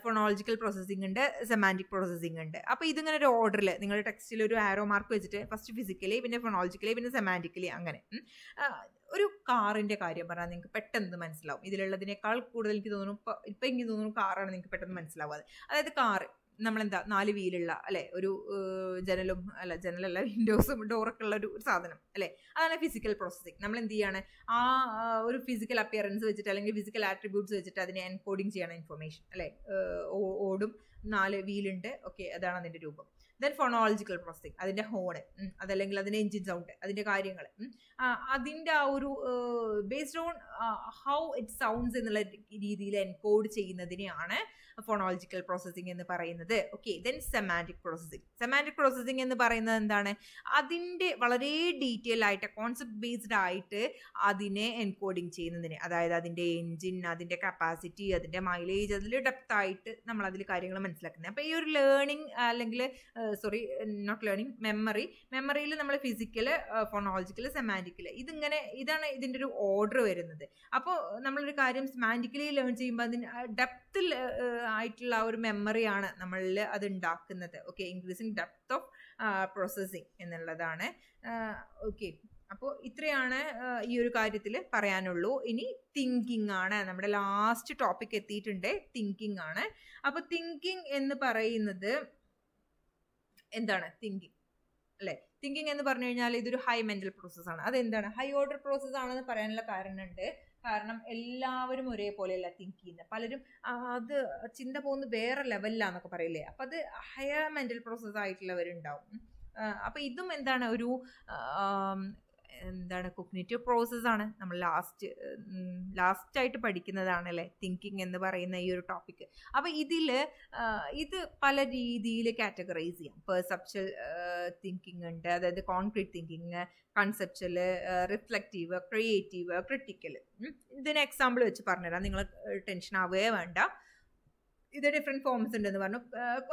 ഫോണോളജിക്കൽ പ്രോസസ്സിംഗ് ഉണ്ട്, സെമാൻറ്റിക് പ്രോസസ്സിംഗ് ഉണ്ട്. അപ്പോൾ ഇതിങ്ങനെ ഒരു ഓർഡറിൽ നിങ്ങളുടെ ടെക്സ്റ്റിൽ ഒരു ആരോ മാർക്ക് വെച്ചിട്ട് ഫസ്റ്റ് ഫിസിക്കലി, പിന്നെ ഫോണോളജിക്കലി, പിന്നെ സെമാൻറ്റിക്കലി, അങ്ങനെ. ഒരു കാറിൻ്റെ കാര്യം പറഞ്ഞാൽ നിങ്ങൾക്ക് പെട്ടെന്ന് മനസ്സിലാവും. ഇതിലുള്ളതിനേക്കാൾ കൂടുതൽ എനിക്ക് തോന്നുന്നു ഇപ്പം എനിക്ക് തോന്നുന്നു കാറാണ് നിങ്ങൾക്ക് പെട്ടെന്ന് മനസ്സിലാവാതെ. അതായത് കാറ് നമ്മളെന്താ 4 വീലുള്ള, അല്ലെ, ഒരു ജനലല്ല വിൻഡോസും ഡോറൊക്കെ ഉള്ള ഒരു സാധനം, അല്ലെ. അതാണ് ഫിസിക്കൽ പ്രോസസ്സിംഗ്. നമ്മൾ എന്ത് ചെയ്യാണ്, ആ ഒരു ഫിസിക്കൽ അപ്പിയറൻസ് വെച്ചിട്ട് അല്ലെങ്കിൽ ഫിസിക്കൽ ആട്രിബ്യൂട്ട്സ് വെച്ചിട്ട് അതിനെ എൻകോഡിങ് ചെയ്യണം ഇൻഫർമേഷൻ, അല്ലെ. ഓടും, 4 വീലുണ്ട്, ഓക്കെ, അതാണ് അതിൻ്റെ രൂപം. ദെൻ ഫോണോളജിക്കൽ പ്രോസസ്സിംഗ്, അതിൻ്റെ ഹോണ്, അതല്ലെങ്കിൽ അതിൻ്റെ എൻജിൻ സൗണ്ട്, അതിൻ്റെ കാര്യങ്ങൾ, അതിൻ്റെ ആ ഒരു based on how it sounds എന്നുള്ള രീതിയിൽ എൻകോഡ് ചെയ്യുന്നതിനെയാണ് ഫോണോളജിക്കൽ പ്രോസസ്സിംഗ് എന്ന് പറയുന്നത്. ഓക്കെ, ദെൻ സെമാൻറ്റിക് പ്രോസസ്സിംഗ് എന്ന് പറയുന്നത് എന്താണ്, അതിൻ്റെ വളരെ ഡീറ്റെയിൽ ആയിട്ട് കോൺസെപ്റ്റ് ബേസ്ഡ് ആയിട്ട് അതിനെ എൻകോഡിങ് ചെയ്യുന്നതിന്, അതായത് അതിൻ്റെ എൻജിൻ, അതിൻ്റെ കപ്പാസിറ്റി, അതിൻ്റെ മൈലേജ്, അതിൽ ഡെപ്ത് ആയിട്ട് നമ്മൾ അതിൽ കാര്യങ്ങൾ മനസ്സിലാക്കുന്നത്. അപ്പോൾ ഈ ഒരു ലേണിംഗ് അല്ലെങ്കിൽ മെമ്മറിയിൽ നമ്മൾ ഫിസിക്കൽ, ഫോണോളജിക്കൽ, സെമാൻറ്റിക്കൽ, ഇതാണ് ഇതിൻ്റെ ഒരു ഓർഡർ വരുന്നത്. അപ്പോൾ നമ്മളൊരു കാര്യം സെമാൻറ്റിക്കലി ലേൺ ചെയ്യുമ്പോൾ അതിന് ഡെപ്തിൽ ആയിട്ടുള്ള ഒരു മെമ്മറിയാണ് നമ്മളിൽ അത് ഉണ്ടാക്കുന്നത്. Okay, increasing depth of processing എന്നുള്ളതാണ്. ഓക്കെ, അപ്പോൾ ഇത്രയാണ് ഈ ഒരു കാര്യത്തിൽ പറയാനുള്ളൂ. ഇനി തിങ്കിങ് ആണ്, നമ്മുടെ ലാസ്റ്റ് ടോപ്പിക് എത്തിയിട്ടുണ്ട്. തിങ്കിങ് ആണ്. അപ്പോൾ തിങ്കിങ് എന്ന് പറയുന്നത് എന്താണ്, തിങ്കിങ്, അല്ലേ. തിങ്കിങ് എന്ന് പറഞ്ഞു കഴിഞ്ഞാൽ ഇതൊരു ഹൈ മെന്റൽ പ്രോസസ്സാണ്. അതെന്താണ്, ഹൈ ഓർഡർ പ്രോസസ്സ് ആണെന്ന് പറയാനുള്ള കാരണമുണ്ട്. കാരണം എല്ലാവരും ഒരേപോലെയല്ല തിങ്ക് ചെയ്യുന്നത്. പലരും അത് ചിന്ത പോകുന്നത് വേറെ ലെവലിലാന്നൊക്കെ പറയില്ലേ. അപ്പം അത് ഹയർ മെന്റൽ പ്രോസസ്സ് ആയിട്ടുള്ളവരുണ്ടാവും. അപ്പം ഇതും എന്താണ്, ഒരു എന്താണ് കൊഗ്നിറ്റീവ് പ്രോസസ്സാണ്. നമ്മൾ ലാസ്റ്റായിട്ട് പഠിക്കുന്നതാണ് അല്ലേ തിങ്കിങ് എന്ന് പറയുന്ന ഈ ഒരു ടോപ്പിക്ക്. അപ്പോൾ ഇത് പല രീതിയിൽ കാറ്റഗറൈസ് ചെയ്യാം. പെർസെപ്ച്വൽ തിങ്കിങ് ഉണ്ട്, അതായത് concrete thinking, conceptual, reflective, creative, critical. ഇതിന് എക്സാമ്പിൾ വെച്ച് പറഞ്ഞുതരാം, നിങ്ങൾ ടെൻഷൻ ആവുകയേ വേണ്ട. ഇത് ഡിഫറെൻറ്റ് ഫോംസ് ഉണ്ടെന്ന് പറഞ്ഞു.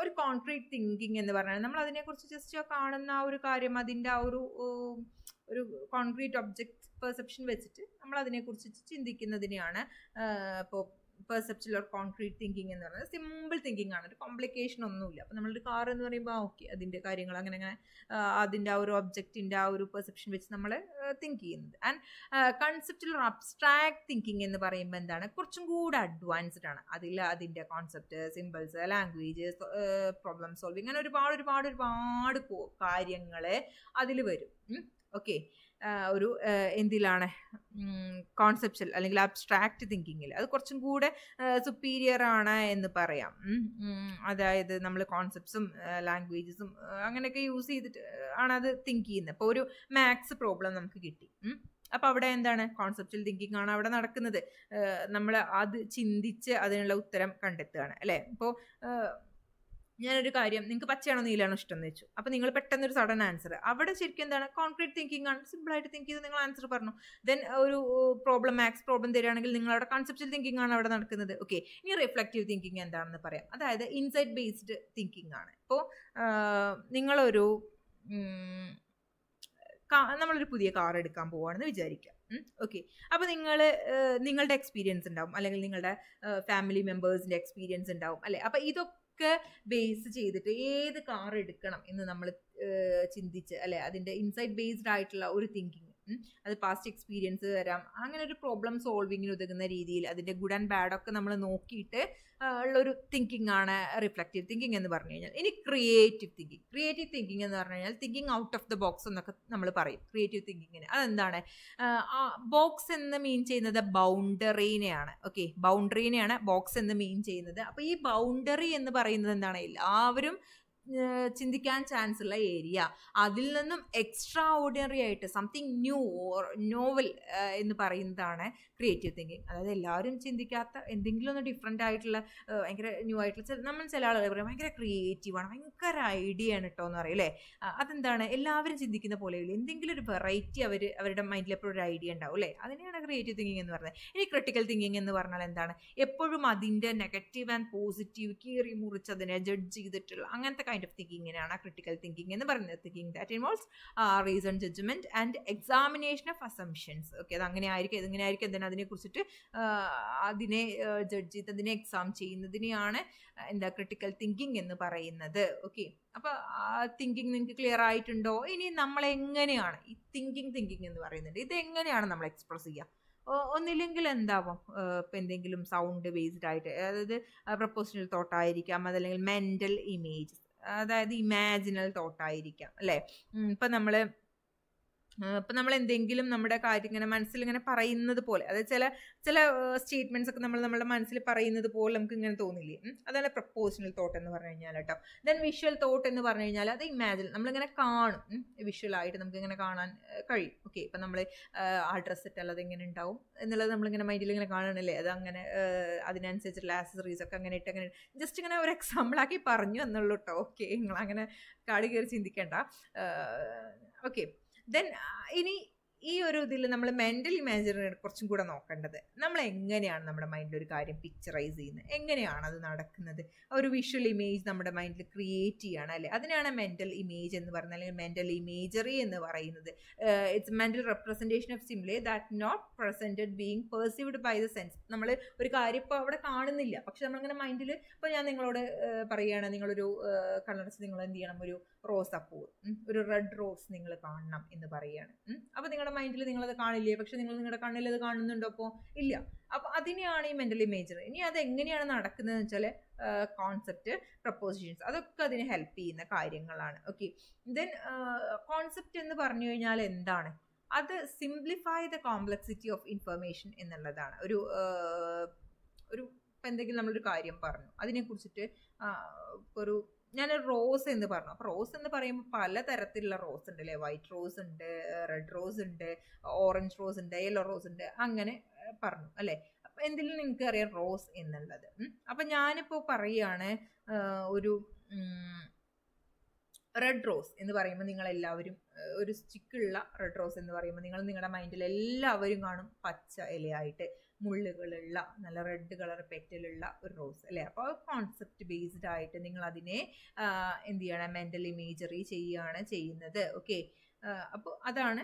ഒരു കോൺക്രീറ്റ് തിങ്കിങ് എന്ന് പറഞ്ഞാൽ നമ്മൾ അതിനെക്കുറിച്ച് ജസ്റ്റ് കാണുന്ന ആ ഒരു കാര്യം, അതിൻ്റെ ആ ഒരു കോൺക്രീറ്റ് ഒബ്ജക്റ്റ് പെർസെപ്ഷൻ വെച്ചിട്ട് നമ്മൾ അതിനെക്കുറിച്ച് ചിന്തിക്കുന്നതിനെയാണ് ഇപ്പോൾ പെർസെപ്ച്വൽ ഓർ കോൺക്രീറ്റ് തിങ്കിങ് എന്ന് പറയുന്നത്. സിമ്പിൾ തിങ്കിങ് ആണ്, ഒരു കോംപ്ലിക്കേഷൻ ഒന്നുമില്ല. അപ്പോൾ നമ്മളൊരു കാർ എന്ന് പറയുമ്പോൾ ഓക്കെ അതിൻ്റെ കാര്യങ്ങൾ അങ്ങനെ അതിൻ്റെ ആ ഒരു ഒബ്ജക്റ്റിൻ്റെ ആ ഒരു പെർസെപ്ഷൻ വെച്ച് നമ്മൾ തിങ്ക് ചെയ്യുന്നത്. And conceptual or abstract thinking എന്ന് പറയുമ്പോൾ എന്താണ്, കുറച്ചും കൂടെ അഡ്വാൻസ്ഡ് ആണ്. അതിൻ്റെ concept, symbols, language, problem solving, അങ്ങനെ ഒരുപാട് കാര്യങ്ങൾ അതിൽ വരും. ഓക്കെ, ഒരു എന്തിലാണ് കോൺസെപ്ച്വൽ അല്ലെങ്കിൽ അബ്സ്ട്രാക്റ്റ് തിങ്കിങ്ങിൽ അത് കുറച്ചും കൂടെ സുപ്പീരിയർ ആണ് എന്ന് പറയാം. അതായത് നമ്മൾ കോൺസെപ്റ്റ്സും ലാംഗ്വേജസും അങ്ങനെയൊക്കെ യൂസ് ചെയ്തിട്ട് ആണ് അത് തിങ്ക് ചെയ്യുന്നത്. ഇപ്പോൾ ഒരു മാത്സ് പ്രോബ്ലം നമുക്ക് കിട്ടി, അപ്പോൾ അവിടെ എന്താണ് കോൺസെപ്ച്വൽ തിങ്കിങ് ആണ് അവിടെ നടക്കുന്നത്. നമ്മൾ അത് ചിന്തിച്ച് അതിനുള്ള ഉത്തരം കണ്ടെത്തുകയാണ് അല്ലേ. ഇപ്പോൾ ഞാനൊരു കാര്യം, നിങ്ങൾക്ക് പച്ചയാണോ നീലാണോ ഇഷ്ടം എന്ന് വെച്ചു, അപ്പോൾ നിങ്ങൾ പെട്ടെന്നൊരു സഡൻ ആൻസർ, അവിടെ ശരിക്കും എന്താണ് കോൺക്രീറ്റ് തിങ്കിങ് ആണ്. സിമ്പിളായിട്ട് തിങ്ക് ചെയ്ത് നിങ്ങൾ ആൻസർ പറഞ്ഞു. ദെൻ ഒരു മാത്സ് പ്രോബ്ലം തരികയാണെങ്കിൽ നിങ്ങളവിടെ കൺസെപ്ച്വൽ തിങ്കിങ് ആണ് അവിടെ നടക്കുന്നത്. ഓക്കെ, ഇനി റിഫ്ലക്റ്റീവ് തിങ്കിങ് എന്താണെന്ന് പറയാം. അതായത് ഇൻസൈറ്റ് ബേസ്ഡ് തിങ്കിങ് ആണ്. ഇപ്പോൾ നിങ്ങളൊരു നമ്മളൊരു പുതിയ കാർ എടുക്കാൻ പോവുകയാണെന്ന് വിചാരിക്കാം. ഓക്കെ, അപ്പോൾ നിങ്ങളുടെ എക്സ്പീരിയൻസ് ഉണ്ടാവും, അല്ലെങ്കിൽ നിങ്ങളുടെ ഫാമിലി മെമ്പേഴ്സിൻ്റെ എക്സ്പീരിയൻസ് ഉണ്ടാവും അല്ലേ. അപ്പോൾ ഇതൊക്കെ ബേസ് ചെയ്തിട്ട് ഏത് കാർ എടുക്കണം എന്ന് നമ്മൾ ചിന്തിച്ച് അല്ലെ, അതിൻ്റെ ഇൻസൈറ്റ് ബേസ്ഡ് ആയിട്ടുള്ള ഒരു തിങ്കിങ്, അത് പാസ്റ്റ് എക്സ്പീരിയൻസ് വരാം, അങ്ങനെ ഒരു പ്രോബ്ലം സോൾവിങ്ങിന് ഉതകുന്ന രീതിയിൽ അതിൻ്റെ ഗുഡ് ആൻഡ് ബാഡ് ഒക്കെ നമ്മൾ നോക്കിയിട്ട് ഉള്ളൊരു തിങ്കിങ് ആണ് റിഫ്ലക്റ്റീവ് തിങ്കിങ് എന്ന് പറഞ്ഞു കഴിഞ്ഞാൽ. ഇനി ക്രിയേറ്റീവ് തിങ്കിങ് എന്ന് പറഞ്ഞു കഴിഞ്ഞാൽ thinking out of the box എന്നൊക്കെ നമ്മൾ പറയും ക്രിയേറ്റീവ് തിങ്കിങ്ങിന്. അതെന്താണ്, ബോക്സ് എന്ന് മീൻ ചെയ്യുന്നത് ബൗണ്ടറിനെയാണ്. ഓക്കെ, ബൗണ്ടറിനെയാണ് ബോക്സ് എന്ന് മീൻ ചെയ്യുന്നത്. അപ്പോൾ ഈ ബൗണ്ടറി എന്ന് പറയുന്നത് എന്താണ്, എല്ലാവരും ചിന്തിക്കാൻ ചാൻസ് ഉള്ള ഏരിയ, അതിൽ നിന്നും എക്സ്ട്രാ ഓർഡിനറി ആയിട്ട് സംതിങ് ന്യൂ ഓർ നോവൽ എന്ന് പറയുന്നതാണ് ക്രിയേറ്റീവ് തിങ്കിങ്. അതായത് എല്ലാവരും ചിന്തിക്കാത്ത എന്തെങ്കിലും ഒന്ന് ഡിഫറെൻ്റ് ആയിട്ടുള്ള ഭയങ്കര ന്യൂ ആയിട്ടുള്ള നമ്മൾ ചില ആളുകൾ പറയും ഭയങ്കര ക്രിയേറ്റീവാണ്, ഭയങ്കര ഐഡിയ ആണ് കേട്ടോ എന്ന് പറയും അല്ലേ. അതെന്താണ്, എല്ലാവരും ചിന്തിക്കുന്ന പോലെയില്ല, എന്തെങ്കിലും ഒരു വെറൈറ്റി അവരുടെ മൈൻഡിൽ എപ്പോഴും ഒരു ഐഡിയ ഉണ്ടാവും അല്ലേ. അതിനെയാണ് ക്രിയേറ്റീവ് തിങ്കിങ് എന്ന് പറയുന്നത്. ഇനി ക്രിട്ടിക്കൽ തിങ്കിങ് എന്ന് പറഞ്ഞാൽ എന്താണ്, എപ്പോഴും അതിൻ്റെ നെഗറ്റീവ് ആൻഡ് പോസിറ്റീവ് കീറി മുറിച്ച് അതിനെ ജഡ്ജ് ചെയ്തിട്ടുള്ള അങ്ങനത്തെ കൈൻഡ് ഓഫ് തിങ്കിങ്ങിനാണ് ക്രിട്ടിക്കൽ തിങ്കിങ് എന്ന് പറയുന്നത്. Thinking that involves reason, judgement and examination of assumptions. Okay, അത് അങ്ങനെ ആയിരിക്കും, ഇതിങ്ങനെ ആയിരിക്കും, എന്തിനാ അതിനെക്കുറിച്ചിട്ട് അതിനെ ജഡ്ജ് ചെയ്ത് അതിനെ എക്സാം ചെയ്യുന്നതിനെയാണ് എന്താ ക്രിട്ടിക്കൽ തിങ്കിങ് എന്ന് പറയുന്നത്. ഓക്കെ, അപ്പോൾ തിങ്കിങ് നിങ്ങൾക്ക് ക്ലിയർ ആയിട്ടുണ്ടോ? ഇനി നമ്മൾ എങ്ങനെയാണ് ഈ തിങ്കിങ് എന്ന് പറയുന്നത്, ഇത് എങ്ങനെയാണ് നമ്മൾ എക്സ്പ്രസ് ചെയ്യുക? ഒന്നില്ലെങ്കിൽ എന്താവും, ഇപ്പം എന്തെങ്കിലും സൗണ്ട് ബേസ്ഡ് ആയിട്ട്, അതായത് പ്രൊപ്പോഷണൽ തോട്ടായിരിക്കാം, അതല്ലെങ്കിൽ മെൻ്റൽ ഇമേജസ്, അതായത് ഇമാജിനൽ തോട്ടായിരിക്കാം അല്ലേ. ഇപ്പം നമ്മൾ എന്തെങ്കിലും നമ്മുടെ കാര്യം ഇങ്ങനെ മനസ്സിൽ ഇങ്ങനെ പറയുന്നത് പോലെ, അതായത് ചില സ്റ്റേറ്റ്മെൻറ്റ്സ് ഒക്കെ നമ്മുടെ മനസ്സിൽ പറയുന്നത് പോലെ നമുക്ക് ഇങ്ങനെ തോന്നില്ലേ, അതാണ് പ്രപ്പോഷണൽ തോട്ട് എന്ന് പറഞ്ഞു കഴിഞ്ഞാൽ കേട്ടോ. ദെൻ വിഷ്വൽ തോട്ട് എന്ന് പറഞ്ഞു കഴിഞ്ഞാൽ അത് ഇമാജിൻ, നമ്മളിങ്ങനെ കാണും, വിഷ്വലായിട്ട് നമുക്കിങ്ങനെ കാണാൻ കഴിയും. ഓക്കെ, ഇപ്പം നമ്മൾ ആ ഡ്രസ്സ് ഇട്ടാൽ അതെങ്ങനെ ഉണ്ടാവും എന്നുള്ളത് നമ്മളിങ്ങനെ മൈൻഡിൽ ഇങ്ങനെ കാണണല്ലേ, അതങ്ങനെ അതിനനുസരിച്ചുള്ള ആക്സസറീസ് ഒക്കെ അങ്ങനെ ഇട്ട് അങ്ങനെ ജസ്റ്റ് ഇങ്ങനെ ഒരു എക്സാമ്പിളാക്കി പറഞ്ഞു എന്നുള്ളൂ കേട്ടോ. ഓക്കെ, നിങ്ങളങ്ങനെ കാട് കയറി ചിന്തിക്കേണ്ട. ഓക്കെ, ദെൻ ഇനി ഈ ഒരു ഇതിൽ നമ്മൾ മെൻ്റൽ ഇമാജിനറി കുറച്ചും കൂടെ നോക്കേണ്ടത്, നമ്മൾ എങ്ങനെയാണ് നമ്മുടെ മൈൻഡിൽ ഒരു കാര്യം പിക്ചറൈസ് ചെയ്യുന്നത്, എങ്ങനെയാണ് അത് നടക്കുന്നത്, ഒരു വിഷ്വൽ ഇമേജ് നമ്മുടെ മൈൻഡിൽ ക്രിയേറ്റ് ചെയ്യണം അല്ലേ. അതിനാണ് മെൻ്റൽ ഇമേജ് എന്ന് പറയുന്നത്, അല്ലെങ്കിൽ മെൻ്റൽ ഇമേജറി എന്ന് പറയുന്നത്. It's mental representation of simply that not presented being perceived by the sense. നമ്മൾ ഒരു കാര്യം ഇപ്പോൾ അവിടെ കാണുന്നില്ല, പക്ഷെ നമ്മളിങ്ങനെ മൈൻഡിൽ, ഇപ്പോൾ ഞാൻ നിങ്ങളോട് പറയുകയാണ്, നിങ്ങളൊരു കണ്ണടച്ച് നിങ്ങൾ എന്ത് ചെയ്യണം, ഒരു റോസാപ്പൂ, ഒരു റെഡ് റോസ് നിങ്ങൾ കാണണം എന്ന് പറയുകയാണ്. അപ്പോൾ നിങ്ങളുടെ മൈൻഡിൽ നിങ്ങളത് കാണില്ലേ, പക്ഷെ നിങ്ങൾ നിങ്ങളുടെ കണ്ണിൽ അത് കാണുന്നുണ്ടോ? അപ്പോൾ ഇല്ല. അപ്പോൾ അതിനെയാണ് ഈ മെൻ്റൽ ഇമേജറി. ഇനി അത് എങ്ങനെയാണ് നടക്കുന്നതെന്ന് വെച്ചാൽ കോൺസെപ്റ്റ്, പ്രപ്പോസിഷൻസ്, അതൊക്കെ അതിനെ ഹെൽപ്പ് ചെയ്യുന്ന കാര്യങ്ങളാണ്. ഓക്കെ, ദെൻ കോൺസെപ്റ്റ് എന്ന് പറഞ്ഞു കഴിഞ്ഞാൽ എന്താണ്, അത് simplify the complexity of information എന്നുള്ളതാണ്. ഒരു എന്തെങ്കിലും നമ്മളൊരു കാര്യം പറഞ്ഞു, അതിനെക്കുറിച്ചിട്ട് ഒരു ഞാൻ റോസ് എന്ന് പറഞ്ഞു. അപ്പോൾ റോസ് എന്ന് പറയുമ്പോൾ പല തരത്തിലുള്ള റോസ് ഉണ്ട് അല്ലേ. വൈറ്റ് റോസ് ഉണ്ട്, റെഡ് റോസ് ഉണ്ട്, ഓറഞ്ച് റോസ് ഉണ്ട്, യെല്ലോ റോസ് ഉണ്ട്, അങ്ങനെ പറഞ്ഞു അല്ലേ. അപ്പം എന്തെങ്കിലും നിങ്ങൾക്ക് അറിയാം റോസ് എന്നുള്ളത്. അപ്പം ഞാനിപ്പോൾ പറയുകയാണ് ഒരു റെഡ് റോസ് എന്ന് പറയുമ്പോൾ നിങ്ങളെല്ലാവരും ഒരു സ്റ്റിക്കുള്ള റെഡ് റോസ് എന്ന് പറയുമ്പോൾ നിങ്ങളുടെ മൈൻഡിൽ എല്ലാവരും കാണും പച്ച ഇലയായിട്ട് മുള്ളുകളുള്ള നല്ല റെഡ് കളർ പെറ്റലുള്ള ഒരു റോസ് അല്ലേ. അപ്പോൾ കോൺസെപ്റ്റ് ബേസ്ഡ് ആയിട്ട് നിങ്ങൾ അതിനെ എന്ത് ചെയ്യണം, മെൻ്റൽ ഇമേജറി ചെയ്യുകയാണ് ചെയ്യുന്നത്. ഓക്കെ, അപ്പോൾ അതാണ്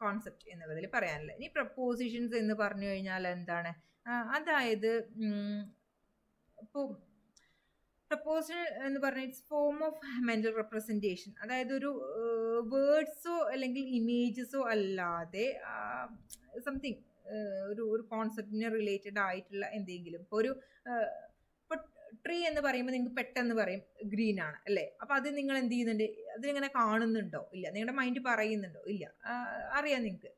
കോൺസെപ്റ്റ് എന്നുള്ളതിൽ പറയാനുള്ളത്. ഇനി പ്രപ്പോസിഷൻസ് എന്ന് പറഞ്ഞു കഴിഞ്ഞാൽ എന്താണ്, അതായത് ഇപ്പോൾ പ്രപ്പോസൽ എന്ന് പറഞ്ഞാൽ it's form of mental representation. അതായത് ഒരു വേർഡ്സോ അല്ലെങ്കിൽ ഇമേജസോ അല്ലാതെ സംതിങ് ഒരു കോൺസെപ്റ്റിന് റിലേറ്റഡ് ആയിട്ടുള്ള എന്തെങ്കിലും. ഇപ്പോൾ ഇപ്പോൾ ട്രീ എന്ന് പറയുമ്പോൾ നിങ്ങൾക്ക് പെട്ടെന്ന് പറയും ഗ്രീൻ ആണ് അല്ലേ. അപ്പോൾ അത് നിങ്ങൾ എന്ത് ചെയ്യുന്നുണ്ട്, അതിനിങ്ങനെ കാണുന്നുണ്ടോ? ഇല്ല. നിങ്ങളുടെ മൈൻഡ് പറയുന്നുണ്ടോ? ഇല്ല. അറിയാം നിങ്ങൾക്ക്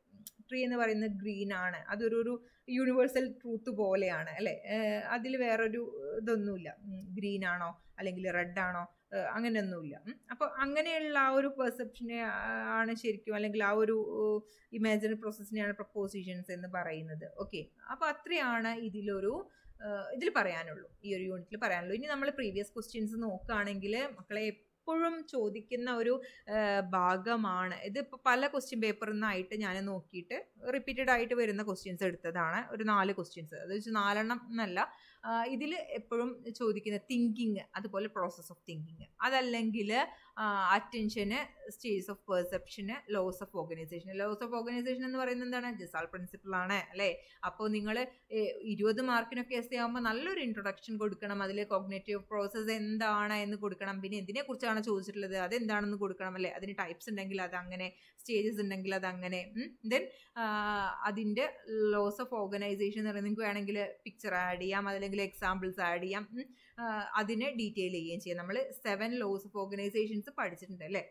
ട്രീ എന്ന് പറയുന്നത് ഗ്രീൻ ആണ്, അതൊരു യൂണിവേഴ്സൽ ട്രൂത്ത് പോലെയാണ് അല്ലേ. അതിൽ വേറൊരു ഇതൊന്നുമില്ല, ഗ്രീൻ ആണോ അല്ലെങ്കിൽ റെഡ് ആണോ അങ്ങനെയൊന്നുമില്ല. അപ്പോൾ അങ്ങനെയുള്ള ആ ഒരു പെർസെപ്ഷനെ ആണ് ശരിക്കും, അല്ലെങ്കിൽ ആ ഒരു ഇമാജിനറി പ്രോസസ്സിനെയാണ് പ്രപ്പോസിഷൻസ് എന്ന് പറയുന്നത്. ഓക്കെ, അപ്പോൾ അത്രയാണ് ഇതിൽ പറയാനുള്ളൂ, ഈ ഒരു യൂണിറ്റിൽ പറയാനുള്ളൂ. ഇനി നമ്മൾ പ്രീവിയസ് ക്വസ്റ്റ്യൻസ് നോക്കുകയാണെങ്കിൽ മക്കളെ എപ്പോഴും ചോദിക്കുന്ന ഒരു ഭാഗമാണ് ഇത്. ഇപ്പോൾ പല ക്വസ്റ്റ്യൻ പേപ്പറിൽ നിന്നായിട്ട് ഞാൻ നോക്കിയിട്ട് റിപ്പീറ്റഡ് ആയിട്ട് വരുന്ന ക്വസ്റ്റ്യൻസ് എടുത്തതാണ്, ഒരു 4 ക്വസ്റ്റ്യൻസ്. അത് വെച്ച് 4 എണ്ണം എന്നല്ല. ഇതിൽ എപ്പോഴും ചോദിക്കുന്ന തിങ്കിങ്, അതുപോലെ പ്രോസസ് ഓഫ് തിങ്കിങ്, അതല്ലെങ്കിൽ attention, stages of perception, laws of organisation. Laws of organisation എന്ന് പറയുന്നത് എന്താണ്, ജസാൾ പ്രിൻസിപ്പിളാണ് അല്ലേ. അപ്പോൾ നിങ്ങൾ 20 മാർക്കിനൊക്കെ എസ് ആകുമ്പോൾ നല്ലൊരു ഇൻട്രൊഡക്ഷൻ കൊടുക്കണം, അതിൽ കോഗ്നേറ്റീവ് പ്രോസസ്സ് എന്താണ് എന്ന് കൊടുക്കണം, പിന്നെ എന്തിനെക്കുറിച്ചാണ് ചോദിച്ചിട്ടുള്ളത് അതെന്താണെന്ന് കൊടുക്കണം അല്ലേ. അതിന് ടൈപ്സ് ഉണ്ടെങ്കിൽ അതങ്ങനെ, സ്റ്റേജസ് ഉണ്ടെങ്കിൽ അതങ്ങനെ. ദെൻ അതിൻ്റെ ലോസ് ഓഫ് ഓർഗനൈസേഷൻ എന്ന് പറയുന്നത് നിങ്ങൾക്ക് വേണമെങ്കിൽ പിക്ചർ ആഡ് ചെയ്യാം, അതല്ലെങ്കിൽ എക്സാമ്പിൾസ് ആഡ് ചെയ്യാം, അതിനെ ഡീറ്റെയിൽ ചെയ്യുകയും ചെയ്യാം. നമ്മൾ 7 ലോസ് ഓഫ് ഓർഗനൈസേഷൻസ് പഠിച്ചിട്ടുണ്ട് അല്ലേ,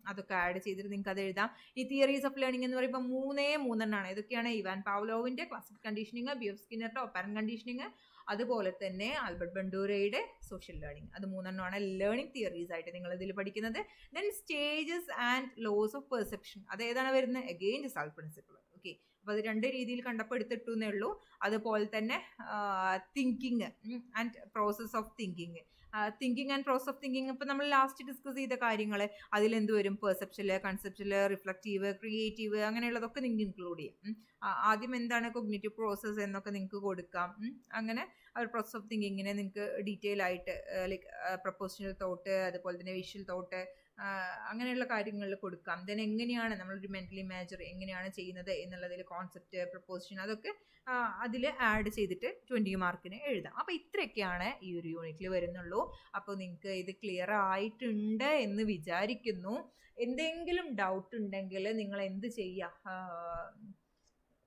അതൊക്കെ ആഡ് ചെയ്തിട്ട് നിങ്ങൾക്ക് അത് എഴുതാം. ഈ തിയറീസ് ഓഫ് ലേണിംഗ് എന്ന് പറയുമ്പോൾ 3 ഇതൊക്കെയാണ്. ഇവാൻ പാവ്ലോവിൻ്റെ ക്ലാസിക്കൽ കണ്ടീഷനിങ്, ബി എഫ് സ്കിന്നറുടെ ഓപ്പറന്റ് കണ്ടീഷനിങ്, അതുപോലെ തന്നെ ആൽബർട്ട് ബണ്ടൂരയുടെ സോഷ്യൽ ലേണിംഗ്. അത് 3 ലേണിംഗ് തിയറീസ് ആയിട്ട് നിങ്ങൾ ഇതിൽ പഠിക്കുന്നത്. Then stages and laws of perception, അതേതാണ് വരുന്നത്, അഗെയിൻ ജസാൾ പ്രിൻസിപ്പിൾ. ഓക്കെ, അപ്പോൾ അത് 2 രീതിയിൽ കണ്ടപ്പോൾ എടുത്തിട്ടു എന്നേ ഉള്ളൂ. അതുപോലെ തന്നെ thinking and process of thinking. Thinking and process of thinking ഇപ്പോൾ നമ്മൾ ലാസ്റ്റ് ഡിസ്കസ് ചെയ്ത കാര്യങ്ങൾ, അതിലെന്ത് വരും, പെർസെപ്ഷല്, കൺസെപ്ഷല്, റിഫ്ലക്റ്റീവ്, ക്രിയേറ്റീവ്, അങ്ങനെയുള്ളതൊക്കെ നിങ്ങൾക്ക് ഇൻക്ലൂഡ് ചെയ്യാം. ആദ്യം എന്താണ് കോഗ്നിറ്റീവ് പ്രോസസ്സ് എന്നൊക്കെ നിങ്ങൾക്ക് കൊടുക്കാം. അങ്ങനെ ആ ഒരു പ്രോസസ് ഓഫ് തിങ്കിങ്ങിനെ നിങ്ങൾക്ക് ഡീറ്റെയിൽ ആയിട്ട് ലൈക്ക് പ്രൊപ്പോഷണൽ തോട്ട്, അതുപോലെ തന്നെ വിഷ്വൽ തോട്ട്, അങ്ങനെയുള്ള കാര്യങ്ങളിൽ കൊടുക്കാം. ദെൻ എങ്ങനെയാണ് നമ്മളൊരു മെൻ്റൽ ഇമാജറി എങ്ങനെയാണ് ചെയ്യുന്നത് എന്നുള്ളതിൽ കോൺസെപ്റ്റ്, പ്രപ്പോസിഷൻ, അതൊക്കെ അതിൽ ആഡ് ചെയ്തിട്ട് 20 മാർക്കിന് എഴുതാം. അപ്പോൾ ഇത്രയൊക്കെയാണ് ഈ ഒരു യൂണിറ്റിൽ വരുന്നുള്ളൂ. അപ്പോൾ നിങ്ങൾക്ക് ഇത് ക്ലിയർ ആയിട്ടുണ്ട് എന്ന് വിചാരിക്കുന്നു. എന്തെങ്കിലും ഡൗട്ട് ഉണ്ടെങ്കിൽ നിങ്ങൾ എന്ത് ചെയ്യുക,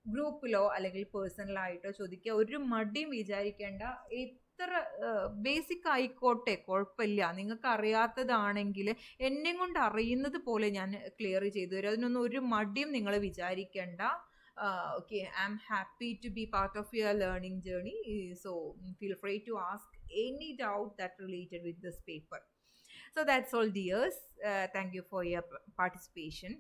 ഗ്രൂപ്പിലോ അല്ലെങ്കിൽ പേഴ്സണലായിട്ടോ ചോദിക്കുക. ഒരു മടിയും വിചാരിക്കേണ്ട. എത്ര ബേസിക് ആയിക്കോട്ടെ, കുഴപ്പമില്ല. നിങ്ങൾക്ക് അറിയാത്തതാണെങ്കിൽ എന്നെ കൊണ്ട് അറിയുന്നത് പോലെ ഞാൻ ക്ലിയർ ചെയ്തു തരും. അതിനൊന്നും ഒരു മടിയും നിങ്ങൾ വിചാരിക്കേണ്ട. Okay, I'm happy to be part of your learning journey. So feel free to ask any doubt that related with this paper. So that's all, dears. Thank you for your participation.